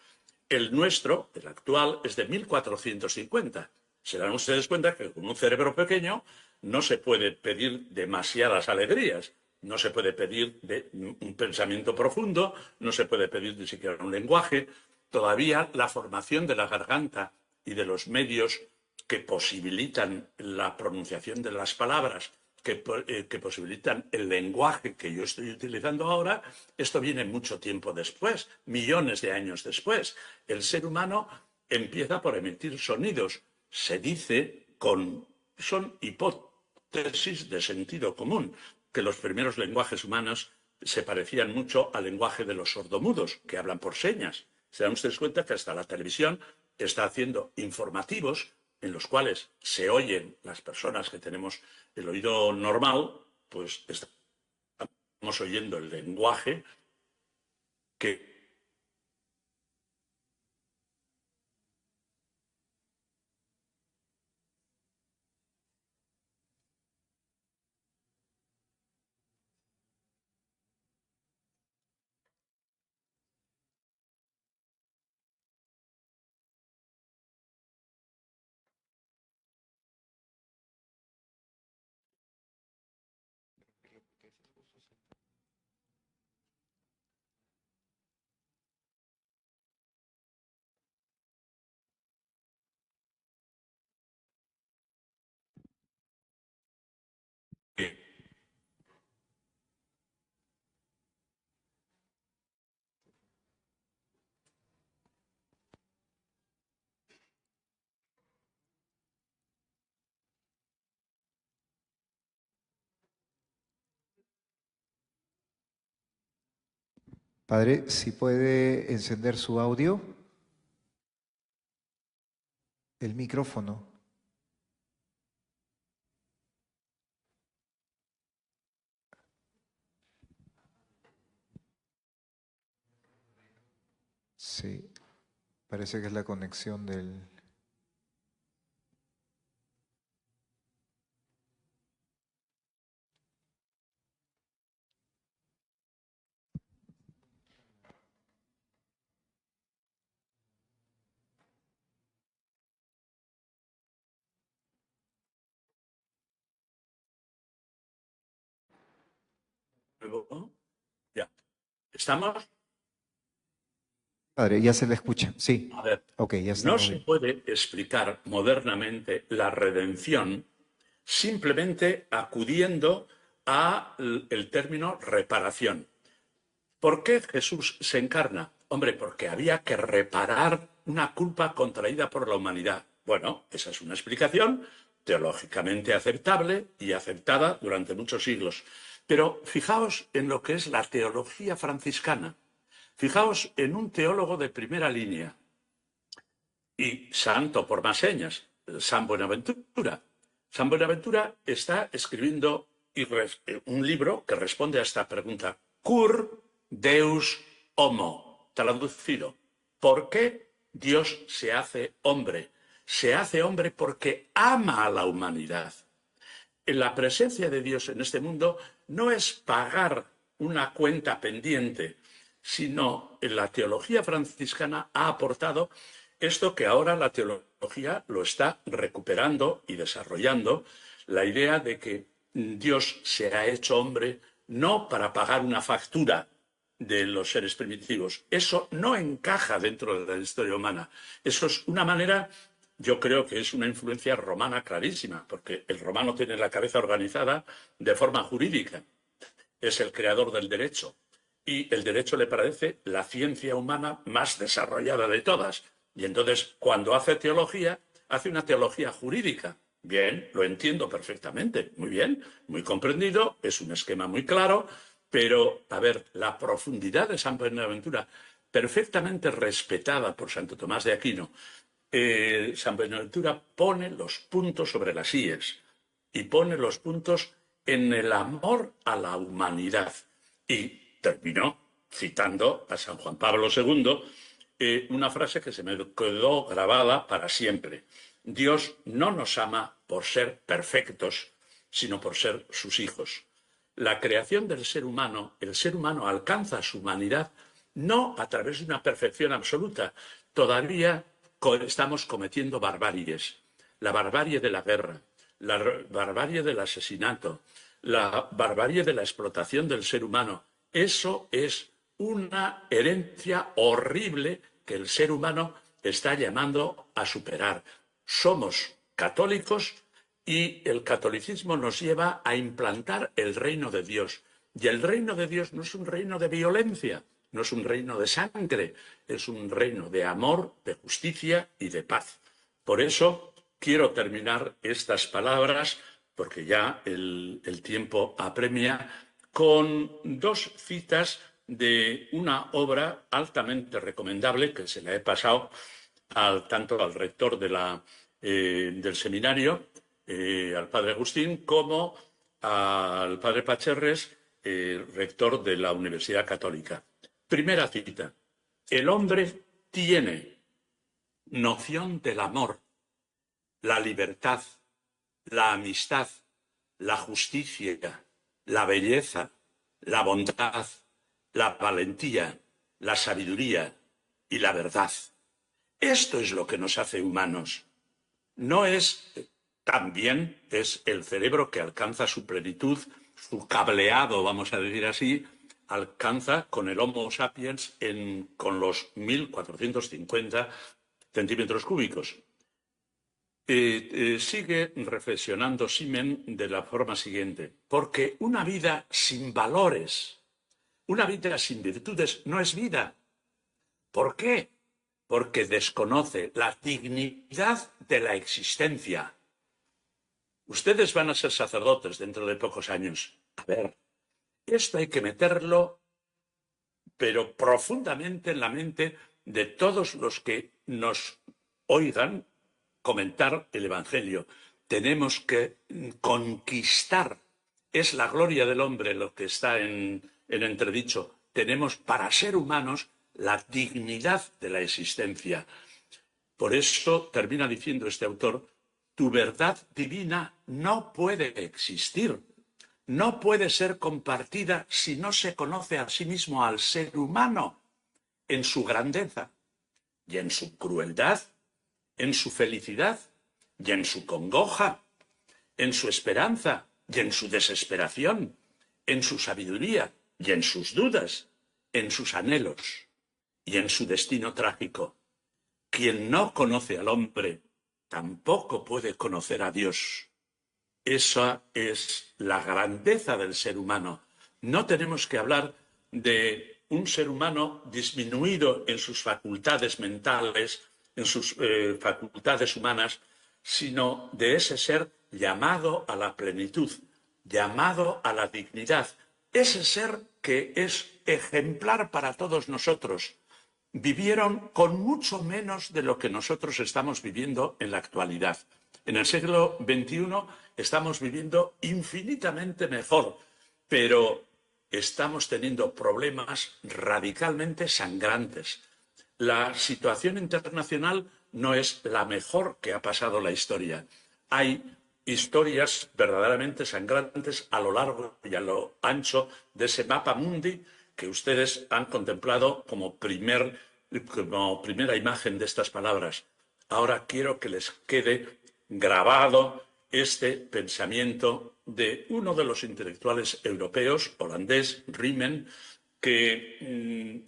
[SPEAKER 2] El nuestro, el actual, es de 1450. Se dan ustedes cuenta que con un cerebro pequeño no se puede pedir demasiadas alegrías, no se puede pedir un pensamiento profundo, no se puede pedir ni siquiera un lenguaje. Todavía la formación de la garganta y de los medios que posibilitan la pronunciación de las palabras, que posibilitan el lenguaje que yo estoy utilizando ahora, esto viene mucho tiempo después, millones de años después. El ser humano empieza por emitir sonidos. Se dice, son hipótesis de sentido común, que los primeros lenguajes humanos se parecían mucho al lenguaje de los sordomudos, que hablan por señas. Se dan ustedes cuenta que hasta la televisión está haciendo informativos en los cuales se oyen las personas que tenemos el oído normal, pues estamos oyendo el lenguaje que
[SPEAKER 1] Padre, si puede encender su audio, el micrófono. Sí, parece que es la conexión del...
[SPEAKER 2] nuevo. Ya. ¿Estamos?
[SPEAKER 1] Padre, ya se le escucha. Sí.
[SPEAKER 2] A ver,
[SPEAKER 1] Ok, ya
[SPEAKER 2] no
[SPEAKER 1] estamos
[SPEAKER 2] se
[SPEAKER 1] bien.
[SPEAKER 2] puede explicar modernamente la redención simplemente acudiendo al término reparación. ¿Por qué Jesús se encarna? Hombre, porque había que reparar una culpa contraída por la humanidad. Bueno, esa es una explicación teológicamente aceptable y aceptada durante muchos siglos. Pero fijaos en lo que es la teología franciscana. Fijaos en un teólogo de primera línea y santo por más señas, San Buenaventura. San Buenaventura está escribiendo un libro que responde a esta pregunta. Cur Deus homo, traducido. ¿Por qué Dios se hace hombre? Se hace hombre porque ama a la humanidad. En la presencia de Dios en este mundo no es pagar una cuenta pendiente, sino en la teología franciscana ha aportado esto que ahora la teología lo está recuperando y desarrollando, la idea de que Dios se ha hecho hombre no para pagar una factura de los seres primitivos. Eso no encaja dentro de la historia humana. Eso es una manera, yo creo que es una influencia romana clarísima, porque el romano tiene la cabeza organizada de forma jurídica. Es el creador del derecho. Y el derecho le parece la ciencia humana más desarrollada de todas. Y entonces, cuando hace teología, hace una teología jurídica. Bien, lo entiendo perfectamente. Muy bien, muy comprendido, es un esquema muy claro, pero, a ver, la profundidad de San Buenaventura, perfectamente respetada por Santo Tomás de Aquino, San Buenaventura pone los puntos sobre las íes y pone los puntos en el amor a la humanidad. Y terminó citando a San Juan Pablo II una frase que se me quedó grabada para siempre. Dios no nos ama por ser perfectos, sino por ser sus hijos. La creación del ser humano, el ser humano alcanza su humanidad no a través de una perfección absoluta. Todavía estamos cometiendo barbaries. La barbarie de la guerra, la barbarie del asesinato, la barbarie de la explotación del ser humano. Eso es una herencia horrible que el ser humano está llamando a superar. Somos católicos y el catolicismo nos lleva a implantar el reino de Dios. Y el reino de Dios no es un reino de violencia, no es un reino de sangre, es un reino de amor, de justicia y de paz. Por eso quiero terminar estas palabras, porque ya el tiempo apremia, con dos citas de una obra altamente recomendable que se la he pasado tanto al rector del seminario, al padre Agustín, como al padre Pacherres, rector de la Universidad Católica. Primera cita. El hombre tiene noción del amor, la libertad, la amistad, la justicia, la belleza, la bondad, la valentía, la sabiduría y la verdad. Esto es lo que nos hace humanos. No es, también es el cerebro que alcanza su plenitud, su cableado, vamos a decir así, alcanza con el Homo sapiens con los 1450 centímetros cúbicos. Sigue reflexionando Simen de la forma siguiente, porque una vida sin valores, una vida sin virtudes no es vida. ¿Por qué? Porque desconoce la dignidad de la existencia. Ustedes van a ser sacerdotes dentro de pocos años. A ver, esto hay que meterlo, pero profundamente en la mente de todos los que nos oigan comentar el Evangelio. Tenemos que conquistar. Es la gloria del hombre lo que está en entredicho. Tenemos, para ser humanos, la dignidad de la existencia. Por eso termina diciendo este autor, tu verdad divina no puede existir, no puede ser compartida si no se conoce a sí mismo al ser humano en su grandeza y en su crueldad, en su felicidad y en su congoja, en su esperanza y en su desesperación, en su sabiduría y en sus dudas, en sus anhelos y en su destino trágico. Quien no conoce al hombre tampoco puede conocer a Dios. Esa es la grandeza del ser humano. No tenemos que hablar de un ser humano disminuido en sus facultades mentales, en sus facultades humanas, sino de ese ser llamado a la plenitud, llamado a la dignidad. Ese ser que es ejemplar para todos nosotros. Vivieron con mucho menos de lo que nosotros estamos viviendo en la actualidad. En el siglo XXI estamos viviendo infinitamente mejor, pero estamos teniendo problemas radicalmente sangrantes. La situación internacional no es la mejor que ha pasado la historia. Hay historias verdaderamente sangrantes a lo largo y a lo ancho de ese mapa mundi que ustedes han contemplado como primera imagen de estas palabras. Ahora quiero que les quede grabado este pensamiento de uno de los intelectuales europeos, holandés, Riemann, que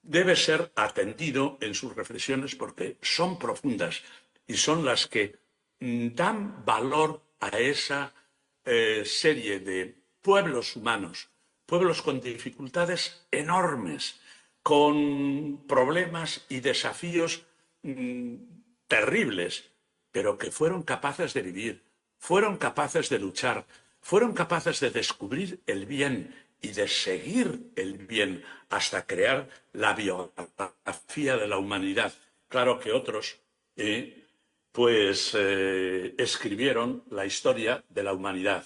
[SPEAKER 2] debe ser atendido en sus reflexiones porque son profundas y son las que dan valor a esa serie de pueblos humanos, pueblos con dificultades enormes, con problemas y desafíos terribles, pero que fueron capaces de vivir, fueron capaces de luchar, fueron capaces de descubrir el bien y de seguir el bien hasta crear la biografía de la humanidad. Claro que otros escribieron la historia de la humanidad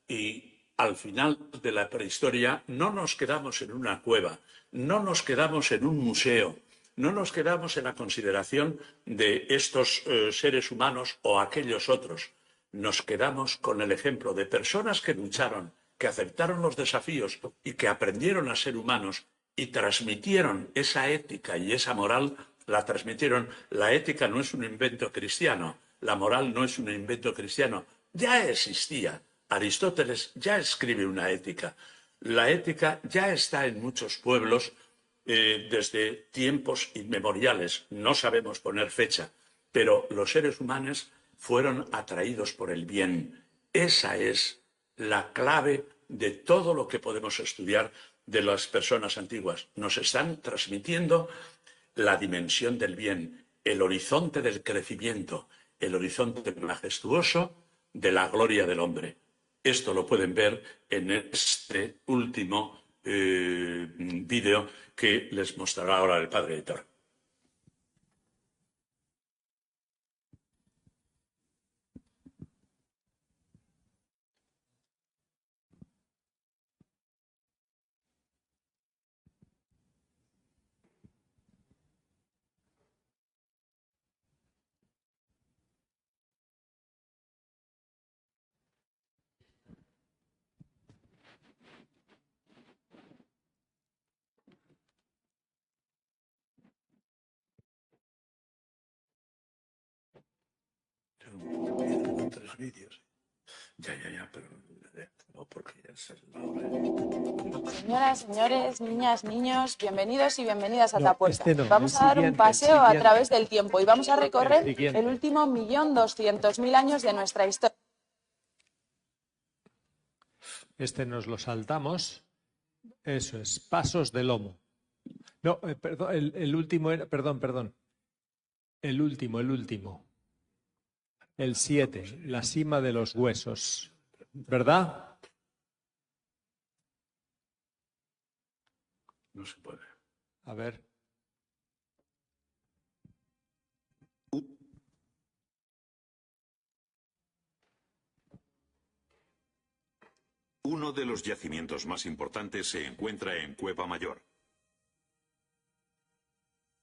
[SPEAKER 2] y al final de la prehistoria no nos quedamos en una cueva, no nos quedamos en un museo, no nos quedamos en la consideración de estos seres humanos o aquellos otros. Nos quedamos con el ejemplo de personas que lucharon, que aceptaron los desafíos y que aprendieron a ser humanos y transmitieron esa ética y esa moral, la transmitieron. La ética no es un invento cristiano, la moral no es un invento cristiano, ya existía. Aristóteles ya escribe una ética. La ética ya está en muchos pueblos desde tiempos inmemoriales. No sabemos poner fecha, pero los seres humanos fueron atraídos por el bien. Esa es la clave de todo lo que podemos estudiar de las personas antiguas. Nos están transmitiendo la dimensión del bien, el horizonte del crecimiento, el horizonte majestuoso de la gloria del hombre. Esto lo pueden ver en este último vídeo que les mostrará ahora el padre editor. Tres vídeos. Ya, pero no, porque ya es la hora.
[SPEAKER 6] Señoras, señores, niñas, niños, bienvenidos y bienvenidas a Atapuerca.
[SPEAKER 3] Este no,
[SPEAKER 6] Vamos
[SPEAKER 3] el
[SPEAKER 6] a dar un
[SPEAKER 3] siguiente,
[SPEAKER 6] paseo
[SPEAKER 3] el
[SPEAKER 6] a
[SPEAKER 3] siguiente.
[SPEAKER 6] través del tiempo y vamos a recorrer
[SPEAKER 3] siguiente.
[SPEAKER 6] el último 1.200.000 años de nuestra historia.
[SPEAKER 3] Este nos lo saltamos. Eso es, pasos de lomo. No, perdón, el último era, perdón. El último. El 7, la cima de los huesos. ¿Verdad?
[SPEAKER 2] No se puede.
[SPEAKER 3] A ver.
[SPEAKER 5] Uno de los yacimientos más importantes se encuentra en Cueva Mayor.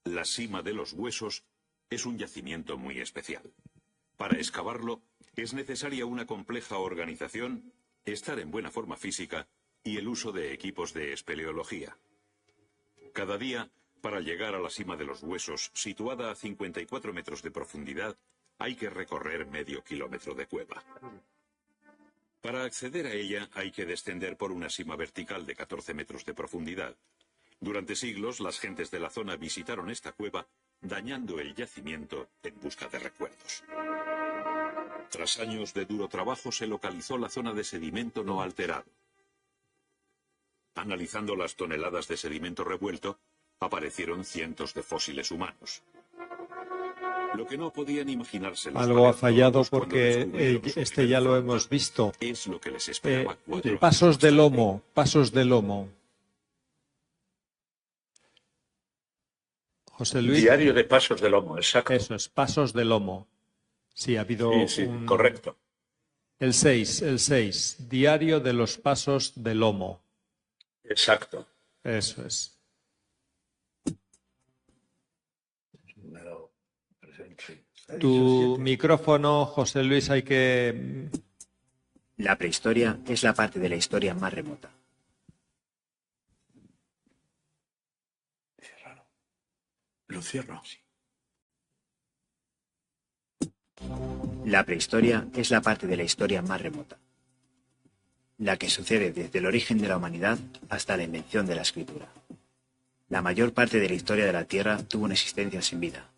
[SPEAKER 5] La cima de los huesos es un yacimiento muy especial. Para excavarlo es necesaria una compleja organización, estar en buena forma física y el uso de equipos de espeleología. Cada día, para llegar a la cima de los huesos, situada a 54 metros de profundidad, hay que recorrer medio kilómetro de cueva. Para acceder a ella hay que descender por una sima vertical de 14 metros de profundidad. Durante siglos, las gentes de la zona visitaron esta cueva, dañando el yacimiento en busca de recuerdos. Tras años de duro trabajo, se localizó la zona de sedimento no alterado. Analizando las toneladas de sedimento revuelto, aparecieron cientos de fósiles humanos. Lo que no podían imaginarse los
[SPEAKER 3] Algo ha fallado
[SPEAKER 5] paleontólogos cuando
[SPEAKER 3] porque
[SPEAKER 5] descubrieron su
[SPEAKER 3] este ya lo
[SPEAKER 5] origen
[SPEAKER 3] hemos
[SPEAKER 5] frontal
[SPEAKER 3] visto.
[SPEAKER 5] es lo que les esperaba 4
[SPEAKER 3] Pasos
[SPEAKER 5] años
[SPEAKER 3] de
[SPEAKER 5] más
[SPEAKER 3] lomo, pasos de lomo. José Luis.
[SPEAKER 2] Diario de pasos de lomo, exacto.
[SPEAKER 3] Eso es, pasos de lomo. Sí, ha habido
[SPEAKER 2] Sí, correcto.
[SPEAKER 3] El 6, diario de los pasos de lomo.
[SPEAKER 2] Exacto.
[SPEAKER 3] Eso es. Tu micrófono, José Luis, hay que...
[SPEAKER 7] La prehistoria es la parte de la historia más remota.
[SPEAKER 2] Lo cierro.
[SPEAKER 7] La prehistoria es la parte de la historia más remota. La que sucede desde el origen de la humanidad hasta la invención de la escritura. La mayor parte de la historia de la Tierra tuvo una existencia sin vida.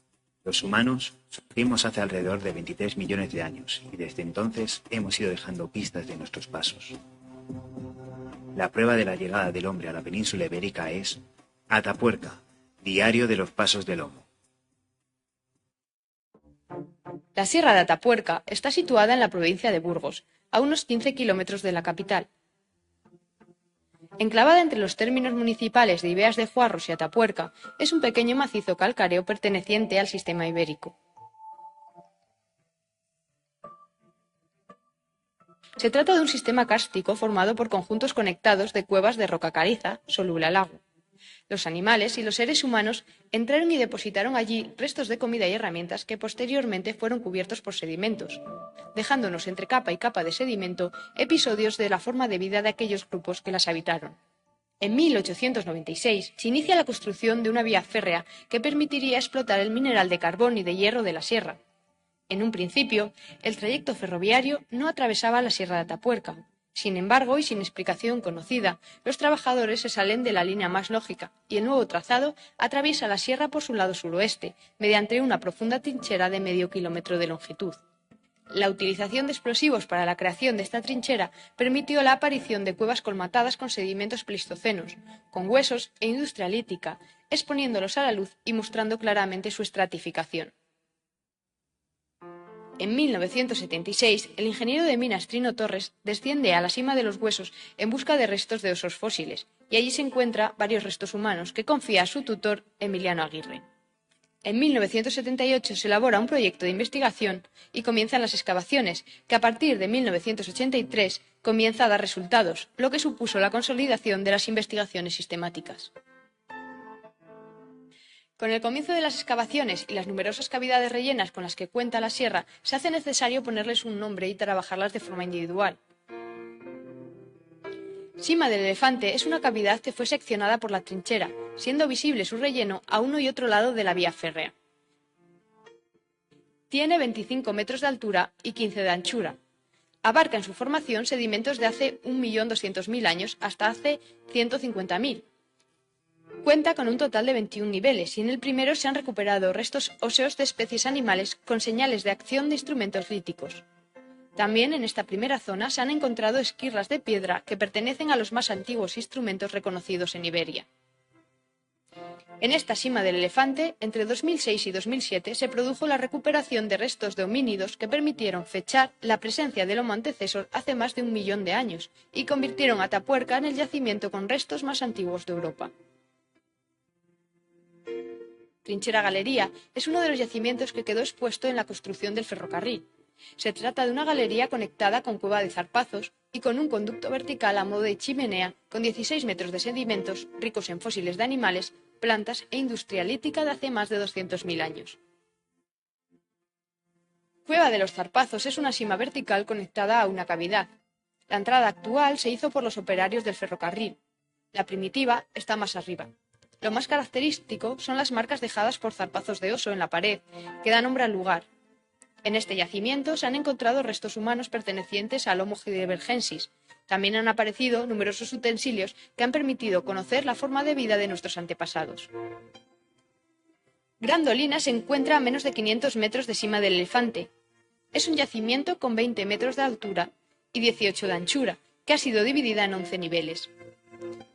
[SPEAKER 7] Los humanos surgimos hace alrededor de 23 millones de años y desde entonces hemos ido dejando pistas de nuestros pasos. La prueba de la llegada del hombre a la península ibérica es Atapuerca, diario de los pasos del lomo.
[SPEAKER 8] La Sierra de Atapuerca está situada en la provincia de Burgos, a unos 15 kilómetros de la capital. Enclavada entre los términos municipales de Ibeas de Juarros y Atapuerca, es un pequeño macizo calcáreo perteneciente al sistema ibérico. Se trata de un sistema kárstico formado por conjuntos conectados de cuevas de roca caliza, soluble al agua. Los animales y los seres humanos entraron y depositaron allí restos de comida y herramientas que posteriormente fueron cubiertos por sedimentos, dejándonos entre capa y capa de sedimento episodios de la forma de vida de aquellos grupos que las habitaron. En 1896 se inicia la construcción de una vía férrea que permitiría explotar el mineral de carbón y de hierro de la sierra. En un principio, el trayecto ferroviario no atravesaba la Sierra de Atapuerca. Sin embargo, y sin explicación conocida, los trabajadores se salen de la línea más lógica y el nuevo trazado atraviesa la sierra por su lado suroeste, mediante una profunda trinchera de medio kilómetro de longitud. La utilización de explosivos para la creación de esta trinchera permitió la aparición de cuevas colmatadas con sedimentos pleistocenos, con huesos e industria lítica, exponiéndolos a la luz y mostrando claramente su estratificación. En 1976, el ingeniero de minas Trino Torres desciende a la cima de los huesos en busca de restos de osos fósiles, y allí se encuentra varios restos humanos que confía a su tutor, Emiliano Aguirre. En 1978 se elabora un proyecto de investigación y comienzan las excavaciones, que a partir de 1983 comienza a dar resultados, lo que supuso la consolidación de las investigaciones sistemáticas. Con el comienzo de las excavaciones y las numerosas cavidades rellenas con las que cuenta la sierra, se hace necesario ponerles un nombre y trabajarlas de forma individual. Sima del Elefante es una cavidad que fue seccionada por la trinchera, siendo visible su relleno a uno y otro lado de la vía férrea. Tiene 25 metros de altura y 15 de anchura. Abarca en su formación sedimentos de hace 1.200.000 años hasta hace 150.000. Cuenta con un total de 21 niveles y en el primero se han recuperado restos óseos de especies animales con señales de acción de instrumentos líticos. También en esta primera zona se han encontrado esquirlas de piedra que pertenecen a los más antiguos instrumentos reconocidos en Iberia. En esta Sima del Elefante, entre 2006 y 2007, se produjo la recuperación de restos de homínidos que permitieron fechar la presencia del Homo antecesor hace más de 1 millón de años y convirtieron a Atapuerca en el yacimiento con restos más antiguos de Europa. Trinchera Galería es uno de los yacimientos que quedó expuesto en la construcción del ferrocarril. Se trata de una galería conectada con cueva de zarpazos y con un conducto vertical a modo de chimenea con 16 metros de sedimentos ricos en fósiles de animales, plantas e industria lítica de hace más de 200.000 años. Cueva de los Zarpazos es una sima vertical conectada a una cavidad. La entrada actual se hizo por los operarios del ferrocarril. La primitiva está más arriba. Lo más característico son las marcas dejadas por zarpazos de oso en la pared, que dan nombre al lugar. En este yacimiento se han encontrado restos humanos pertenecientes al Homo heidelbergensis. También han aparecido numerosos utensilios que han permitido conocer la forma de vida de nuestros antepasados. Grandolina se encuentra a menos de 500 metros de Sima del Elefante. Es un yacimiento con 20 metros de altura y 18 de anchura, que ha sido dividida en 11 niveles.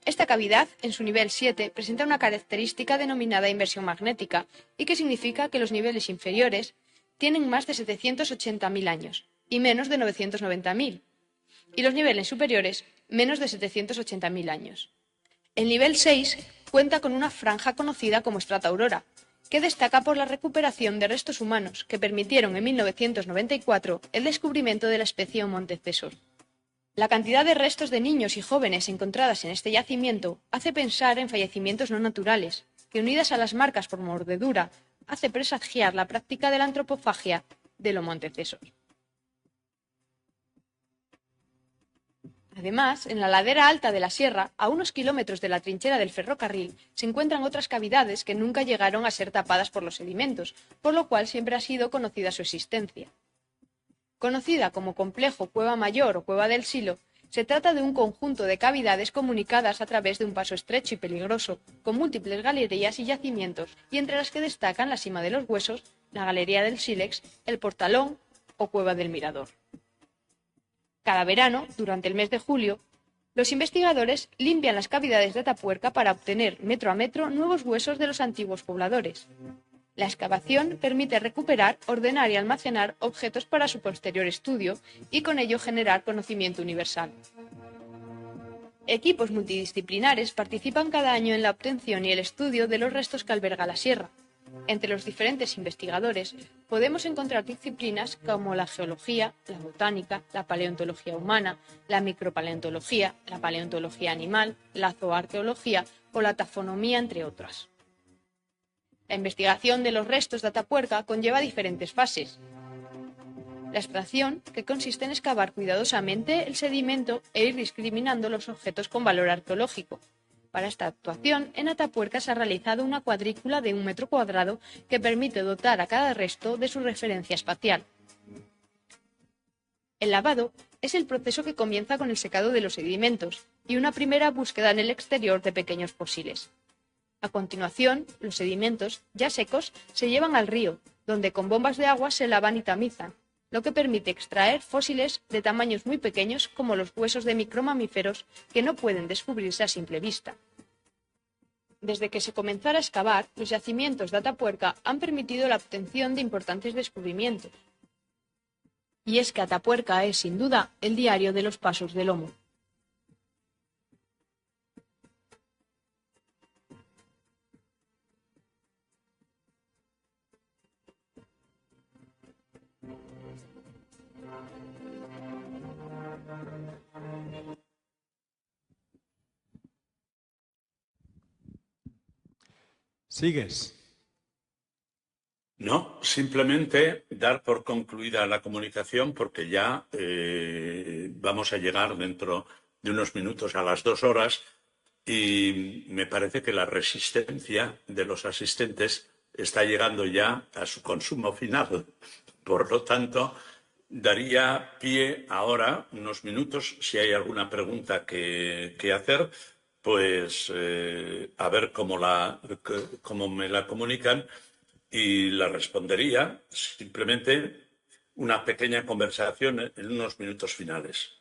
[SPEAKER 8] Esta cavidad, en su nivel 7, presenta una característica denominada inversión magnética y que significa que los niveles inferiores tienen más de 780.000 años y menos de 990.000, y los niveles superiores menos de 780.000 años. El nivel 6 cuenta con una franja conocida como estrata aurora, que destaca por la recuperación de restos humanos que permitieron en 1994 el descubrimiento de la especie Homo antecessor. La cantidad de restos de niños y jóvenes encontradas en este yacimiento hace pensar en fallecimientos no naturales, que unidas a las marcas por mordedura, hace presagiar la práctica de la antropofagia del Homo antecessor. Además, en la ladera alta de la sierra, a unos kilómetros de la trinchera del ferrocarril, se encuentran otras cavidades que nunca llegaron a ser tapadas por los sedimentos, por lo cual siempre ha sido conocida su existencia. Conocida como complejo Cueva Mayor o Cueva del Silo, se trata de un conjunto de cavidades comunicadas a través de un paso estrecho y peligroso, con múltiples galerías y yacimientos, y entre las que destacan la Sima de los Huesos, la Galería del Sílex, el Portalón o Cueva del Mirador. Cada verano, durante el mes de julio, los investigadores limpian las cavidades de Atapuerca para obtener metro a metro nuevos huesos de los antiguos pobladores. La excavación permite recuperar, ordenar y almacenar objetos para su posterior estudio y con ello generar conocimiento universal. Equipos multidisciplinares participan cada año en la obtención y el estudio de los restos que alberga la sierra. Entre los diferentes investigadores podemos encontrar disciplinas como la geología, la botánica, la paleontología humana, la micropaleontología, la paleontología animal, la zooarqueología o la tafonomía, entre otras. La investigación de los restos de Atapuerca conlleva diferentes fases. La extracción, que consiste en excavar cuidadosamente el sedimento e ir discriminando los objetos con valor arqueológico. Para esta actuación, en Atapuerca se ha realizado una cuadrícula de 1 metro cuadrado que permite dotar a cada resto de su referencia espacial. El lavado es el proceso que comienza con el secado de los sedimentos y una primera búsqueda en el exterior de pequeños fósiles. A continuación, los sedimentos, ya secos, se llevan al río, donde con bombas de agua se lavan y tamizan, lo que permite extraer fósiles de tamaños muy pequeños como los huesos de micromamíferos que no pueden descubrirse a simple vista. Desde que se comenzara a excavar, los yacimientos de Atapuerca han permitido la obtención de importantes descubrimientos. Y es que Atapuerca es, sin duda, el diario de los pasos del Homo.
[SPEAKER 3] ¿Sigues?
[SPEAKER 2] No, simplemente dar por concluida la comunicación porque ya vamos a llegar dentro de unos minutos a las 2 horas y me parece que la resistencia de los asistentes está llegando ya a su consumo final. Por lo tanto, daría pie ahora unos minutos, si hay alguna pregunta que hacer, pues a ver cómo me la comunican y la respondería. Simplemente una pequeña conversación en unos minutos finales.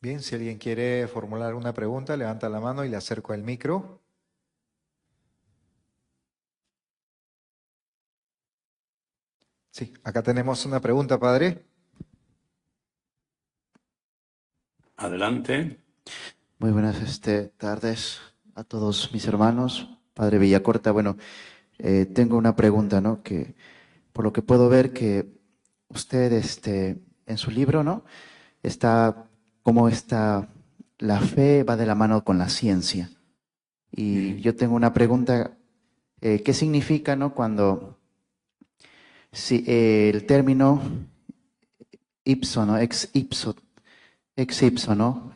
[SPEAKER 1] Bien, si alguien quiere formular una pregunta, levanta la mano y le acerco el micro. Sí, acá tenemos una pregunta, padre.
[SPEAKER 2] Adelante.
[SPEAKER 9] Muy buenas tardes a todos mis hermanos. Padre Villacorta, bueno, tengo una pregunta, ¿no? Que por lo que puedo ver que usted en su libro, ¿no? Está la fe va de la mano con la ciencia. Y yo tengo una pregunta, ¿qué significa, ¿no? Cuando el término ipso, ¿no? Ex ipso, ¿no?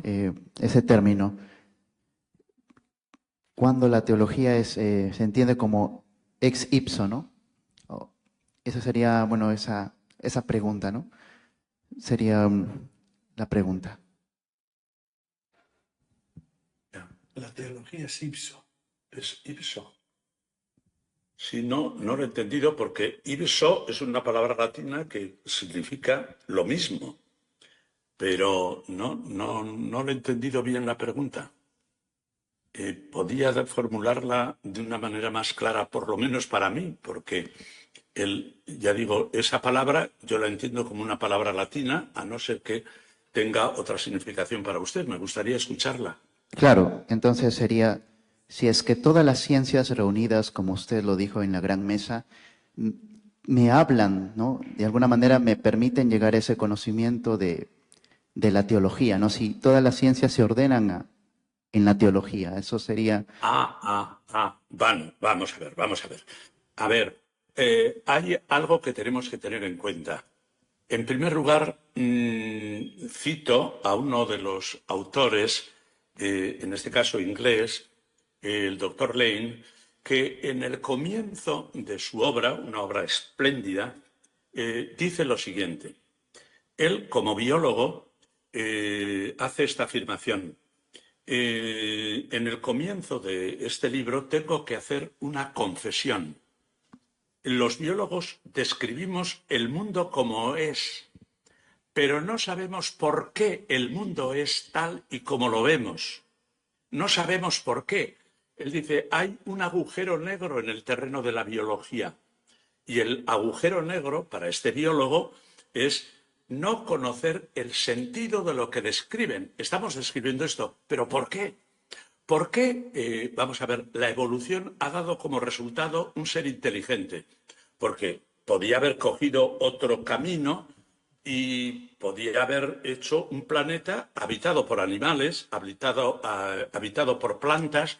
[SPEAKER 9] Ese término, cuando la teología se entiende como ex ipso, ¿no? Esa sería, bueno, esa pregunta, ¿no? Sería la pregunta.
[SPEAKER 2] La teología es ipso. Es ipso. Si no, no lo he entendido porque ipso es una palabra latina que significa lo mismo. Pero no le he entendido bien la pregunta. Podía formularla de una manera más clara, por lo menos para mí, porque ya digo, esa palabra yo la entiendo como una palabra latina, a no ser que tenga otra significación para usted. Me gustaría escucharla.
[SPEAKER 9] Claro, entonces sería, si es que todas las ciencias reunidas, como usted lo dijo en la gran mesa, me hablan, ¿no? De alguna manera me permiten llegar a ese conocimiento de la teología, ¿no? Si todas las ciencias se ordenan en la teología, eso sería...
[SPEAKER 2] Bueno, vamos a ver. A ver, hay algo que tenemos que tener en cuenta. En primer lugar, cito a uno de los autores, en este caso inglés, el doctor Lane, que en el comienzo de su obra, una obra espléndida, dice lo siguiente. Él, como biólogo, hace esta afirmación. En el comienzo de este libro tengo que hacer una confesión. Los biólogos describimos el mundo como es, pero no sabemos por qué el mundo es tal y como lo vemos. No sabemos por qué. Él dice, hay un agujero negro en el terreno de la biología. Y el agujero negro, para este biólogo, es no conocer el sentido de lo que describen. Estamos describiendo esto, pero ¿por qué? ¿Por qué? Vamos a ver, la evolución ha dado como resultado un ser inteligente, porque podía haber cogido otro camino y podía haber hecho un planeta habitado por animales, habitado por plantas,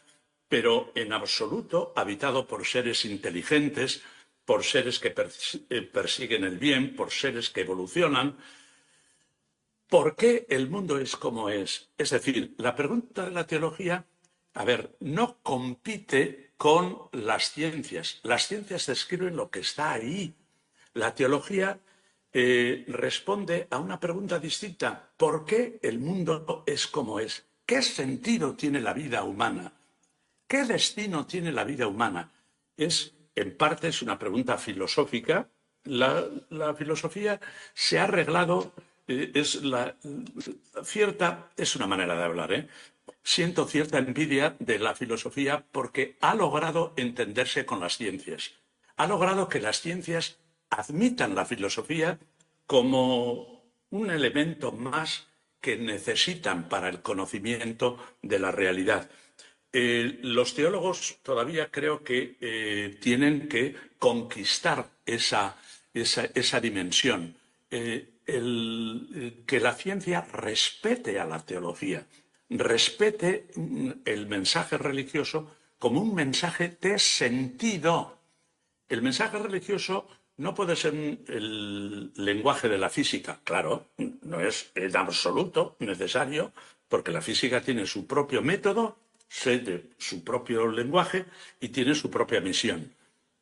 [SPEAKER 2] pero en absoluto habitado por seres inteligentes, por seres que persiguen el bien, por seres que evolucionan. ¿Por qué el mundo es como es? Es decir, la pregunta de la teología, a ver, no compite con las ciencias. Las ciencias describen lo que está ahí. La teología responde a una pregunta distinta. ¿Por qué el mundo es como es? ¿Qué sentido tiene la vida humana? ¿Qué destino tiene la vida humana? En parte es una pregunta filosófica. La filosofía se ha arreglado, es una manera de hablar, Siento cierta envidia de la filosofía porque ha logrado entenderse con las ciencias. Ha logrado que las ciencias admitan la filosofía como un elemento más que necesitan para el conocimiento de la realidad. Los teólogos todavía creo que tienen que conquistar esa dimensión, que la ciencia respete a la teología, respete el mensaje religioso como un mensaje de sentido. El mensaje religioso no puede ser el lenguaje de la física, claro, no es en absoluto necesario, porque la física tiene su propio método, su propio lenguaje y tiene su propia misión.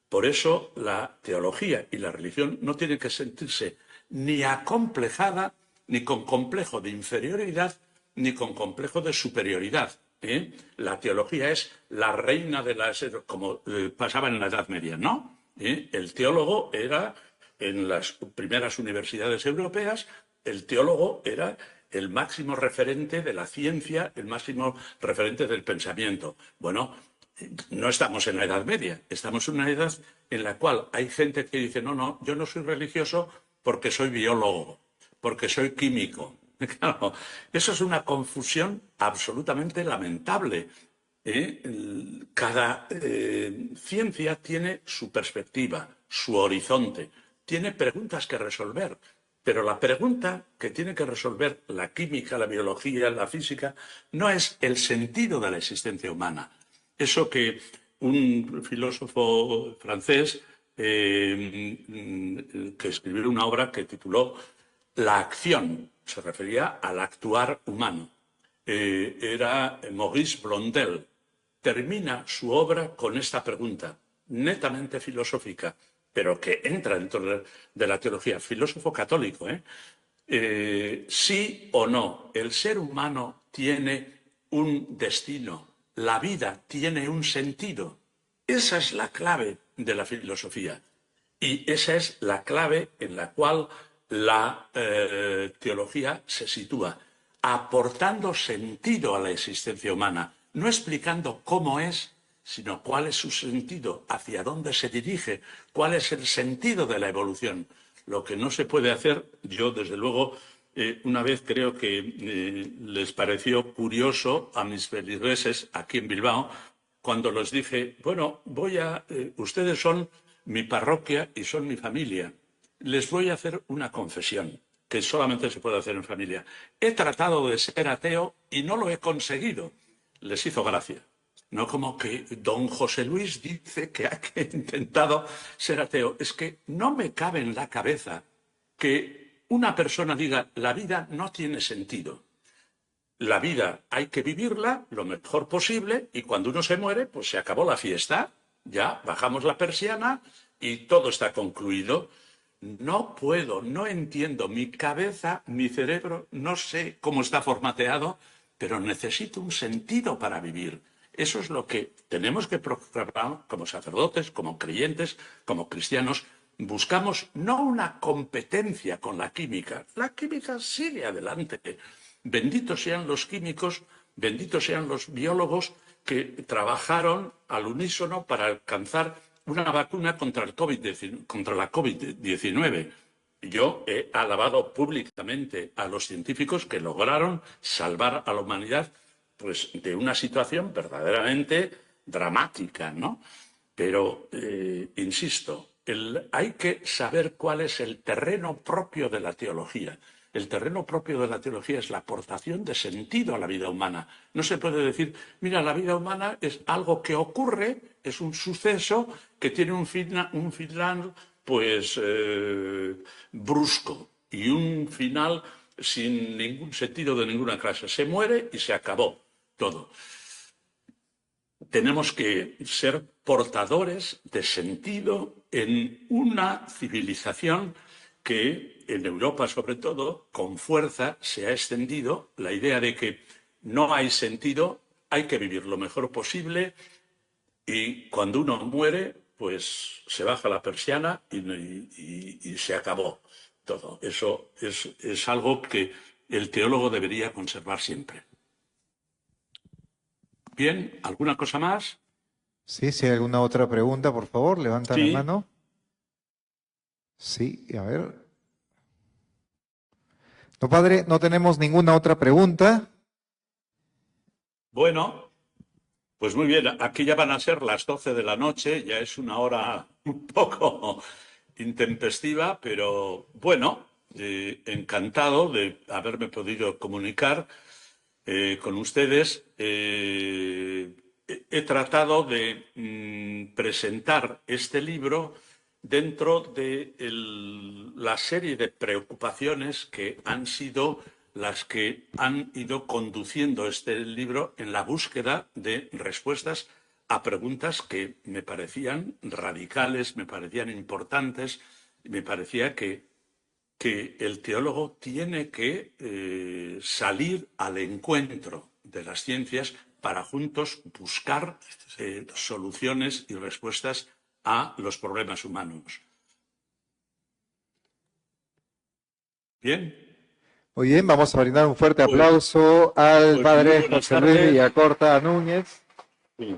[SPEAKER 2] Por eso la teología y la religión no tienen que sentirse ni acomplejada, ni con complejo de inferioridad, ni con complejo de superioridad. La teología es la reina de como pasaba en la Edad Media, ¿no? El teólogo era, en las primeras universidades europeas, el teólogo era el máximo referente de la ciencia, el máximo referente del pensamiento. Bueno, no estamos en la Edad Media, estamos en una edad en la cual hay gente que dice, no, yo no soy religioso porque soy biólogo, porque soy químico. Claro, eso es una confusión absolutamente lamentable. Cada ciencia tiene su perspectiva, su horizonte, tiene preguntas que resolver. Pero la pregunta que tiene que resolver la química, la biología, la física, no es el sentido de la existencia humana. Eso que un filósofo francés que escribió una obra que tituló La acción, se refería al actuar humano. Era Maurice Blondel. Termina su obra con esta pregunta, netamente filosófica. pero que entra dentro de la teología, filósofo católico, sí o no, el ser humano tiene un destino, la vida tiene un sentido. Esa es la clave de la filosofía y esa es la clave en la cual la teología se sitúa, aportando sentido a la existencia humana, no explicando cómo es, sino cuál es su sentido, hacia dónde se dirige, cuál es el sentido de la evolución. Lo que no se puede hacer, yo desde luego, una vez creo que les pareció curioso a mis feligreses aquí en Bilbao, cuando les dije, bueno, ustedes son mi parroquia y son mi familia. Les voy a hacer una confesión, que solamente se puede hacer en familia. He tratado de ser ateo y no lo he conseguido. Les hizo gracia. No como que don José Luis dice que ha intentado ser ateo. Es que no me cabe en la cabeza que una persona diga la vida no tiene sentido. La vida hay que vivirla lo mejor posible y cuando uno se muere, pues se acabó la fiesta. Ya bajamos la persiana y todo está concluido. No puedo, no entiendo. Mi cabeza, mi cerebro, no sé cómo está formateado, pero necesito un sentido para vivir. Eso es lo que tenemos que procurar como sacerdotes, como creyentes, como cristianos. Buscamos no una competencia con la química. La química sigue adelante. Benditos sean los químicos, benditos sean los biólogos que trabajaron al unísono para alcanzar una vacuna contra la COVID-19. Yo he alabado públicamente a los científicos que lograron salvar a la humanidad pues, de una situación verdaderamente dramática, ¿no? Pero, insisto, hay que saber cuál es el terreno propio de la teología. El terreno propio de la teología es la aportación de sentido a la vida humana. No se puede decir, mira, la vida humana es algo que ocurre, es un suceso que tiene un final pues brusco y un final sin ningún sentido de ninguna clase. Se muere y se acabó todo. Tenemos que ser portadores de sentido en una civilización que en Europa, sobre todo, con fuerza se ha extendido la idea de que no hay sentido, hay que vivir lo mejor posible y cuando uno muere, pues se baja la persiana y se acabó todo. Eso es algo que el teólogo debería conservar siempre. Bien, ¿alguna cosa más?
[SPEAKER 1] Sí, si hay alguna otra pregunta, por favor, levanta
[SPEAKER 2] Sí.
[SPEAKER 1] la mano. Sí, a ver. No, padre, no tenemos ninguna otra pregunta.
[SPEAKER 2] Bueno, pues muy bien, aquí ya van a ser las 12 de la noche, ya es una hora un poco intempestiva, pero bueno, encantado de haberme podido comunicar con ustedes. He tratado de presentar este libro dentro de la serie de preocupaciones que han sido las que han ido conduciendo este libro en la búsqueda de respuestas a preguntas que me parecían radicales, me parecían importantes, me parecía que el teólogo tiene que salir al encuentro de las ciencias para juntos buscar soluciones y respuestas a los problemas humanos. Bien.
[SPEAKER 1] Muy bien, vamos a brindar un fuerte aplauso al padre José Luis Villacorta Núñez.
[SPEAKER 2] Sí.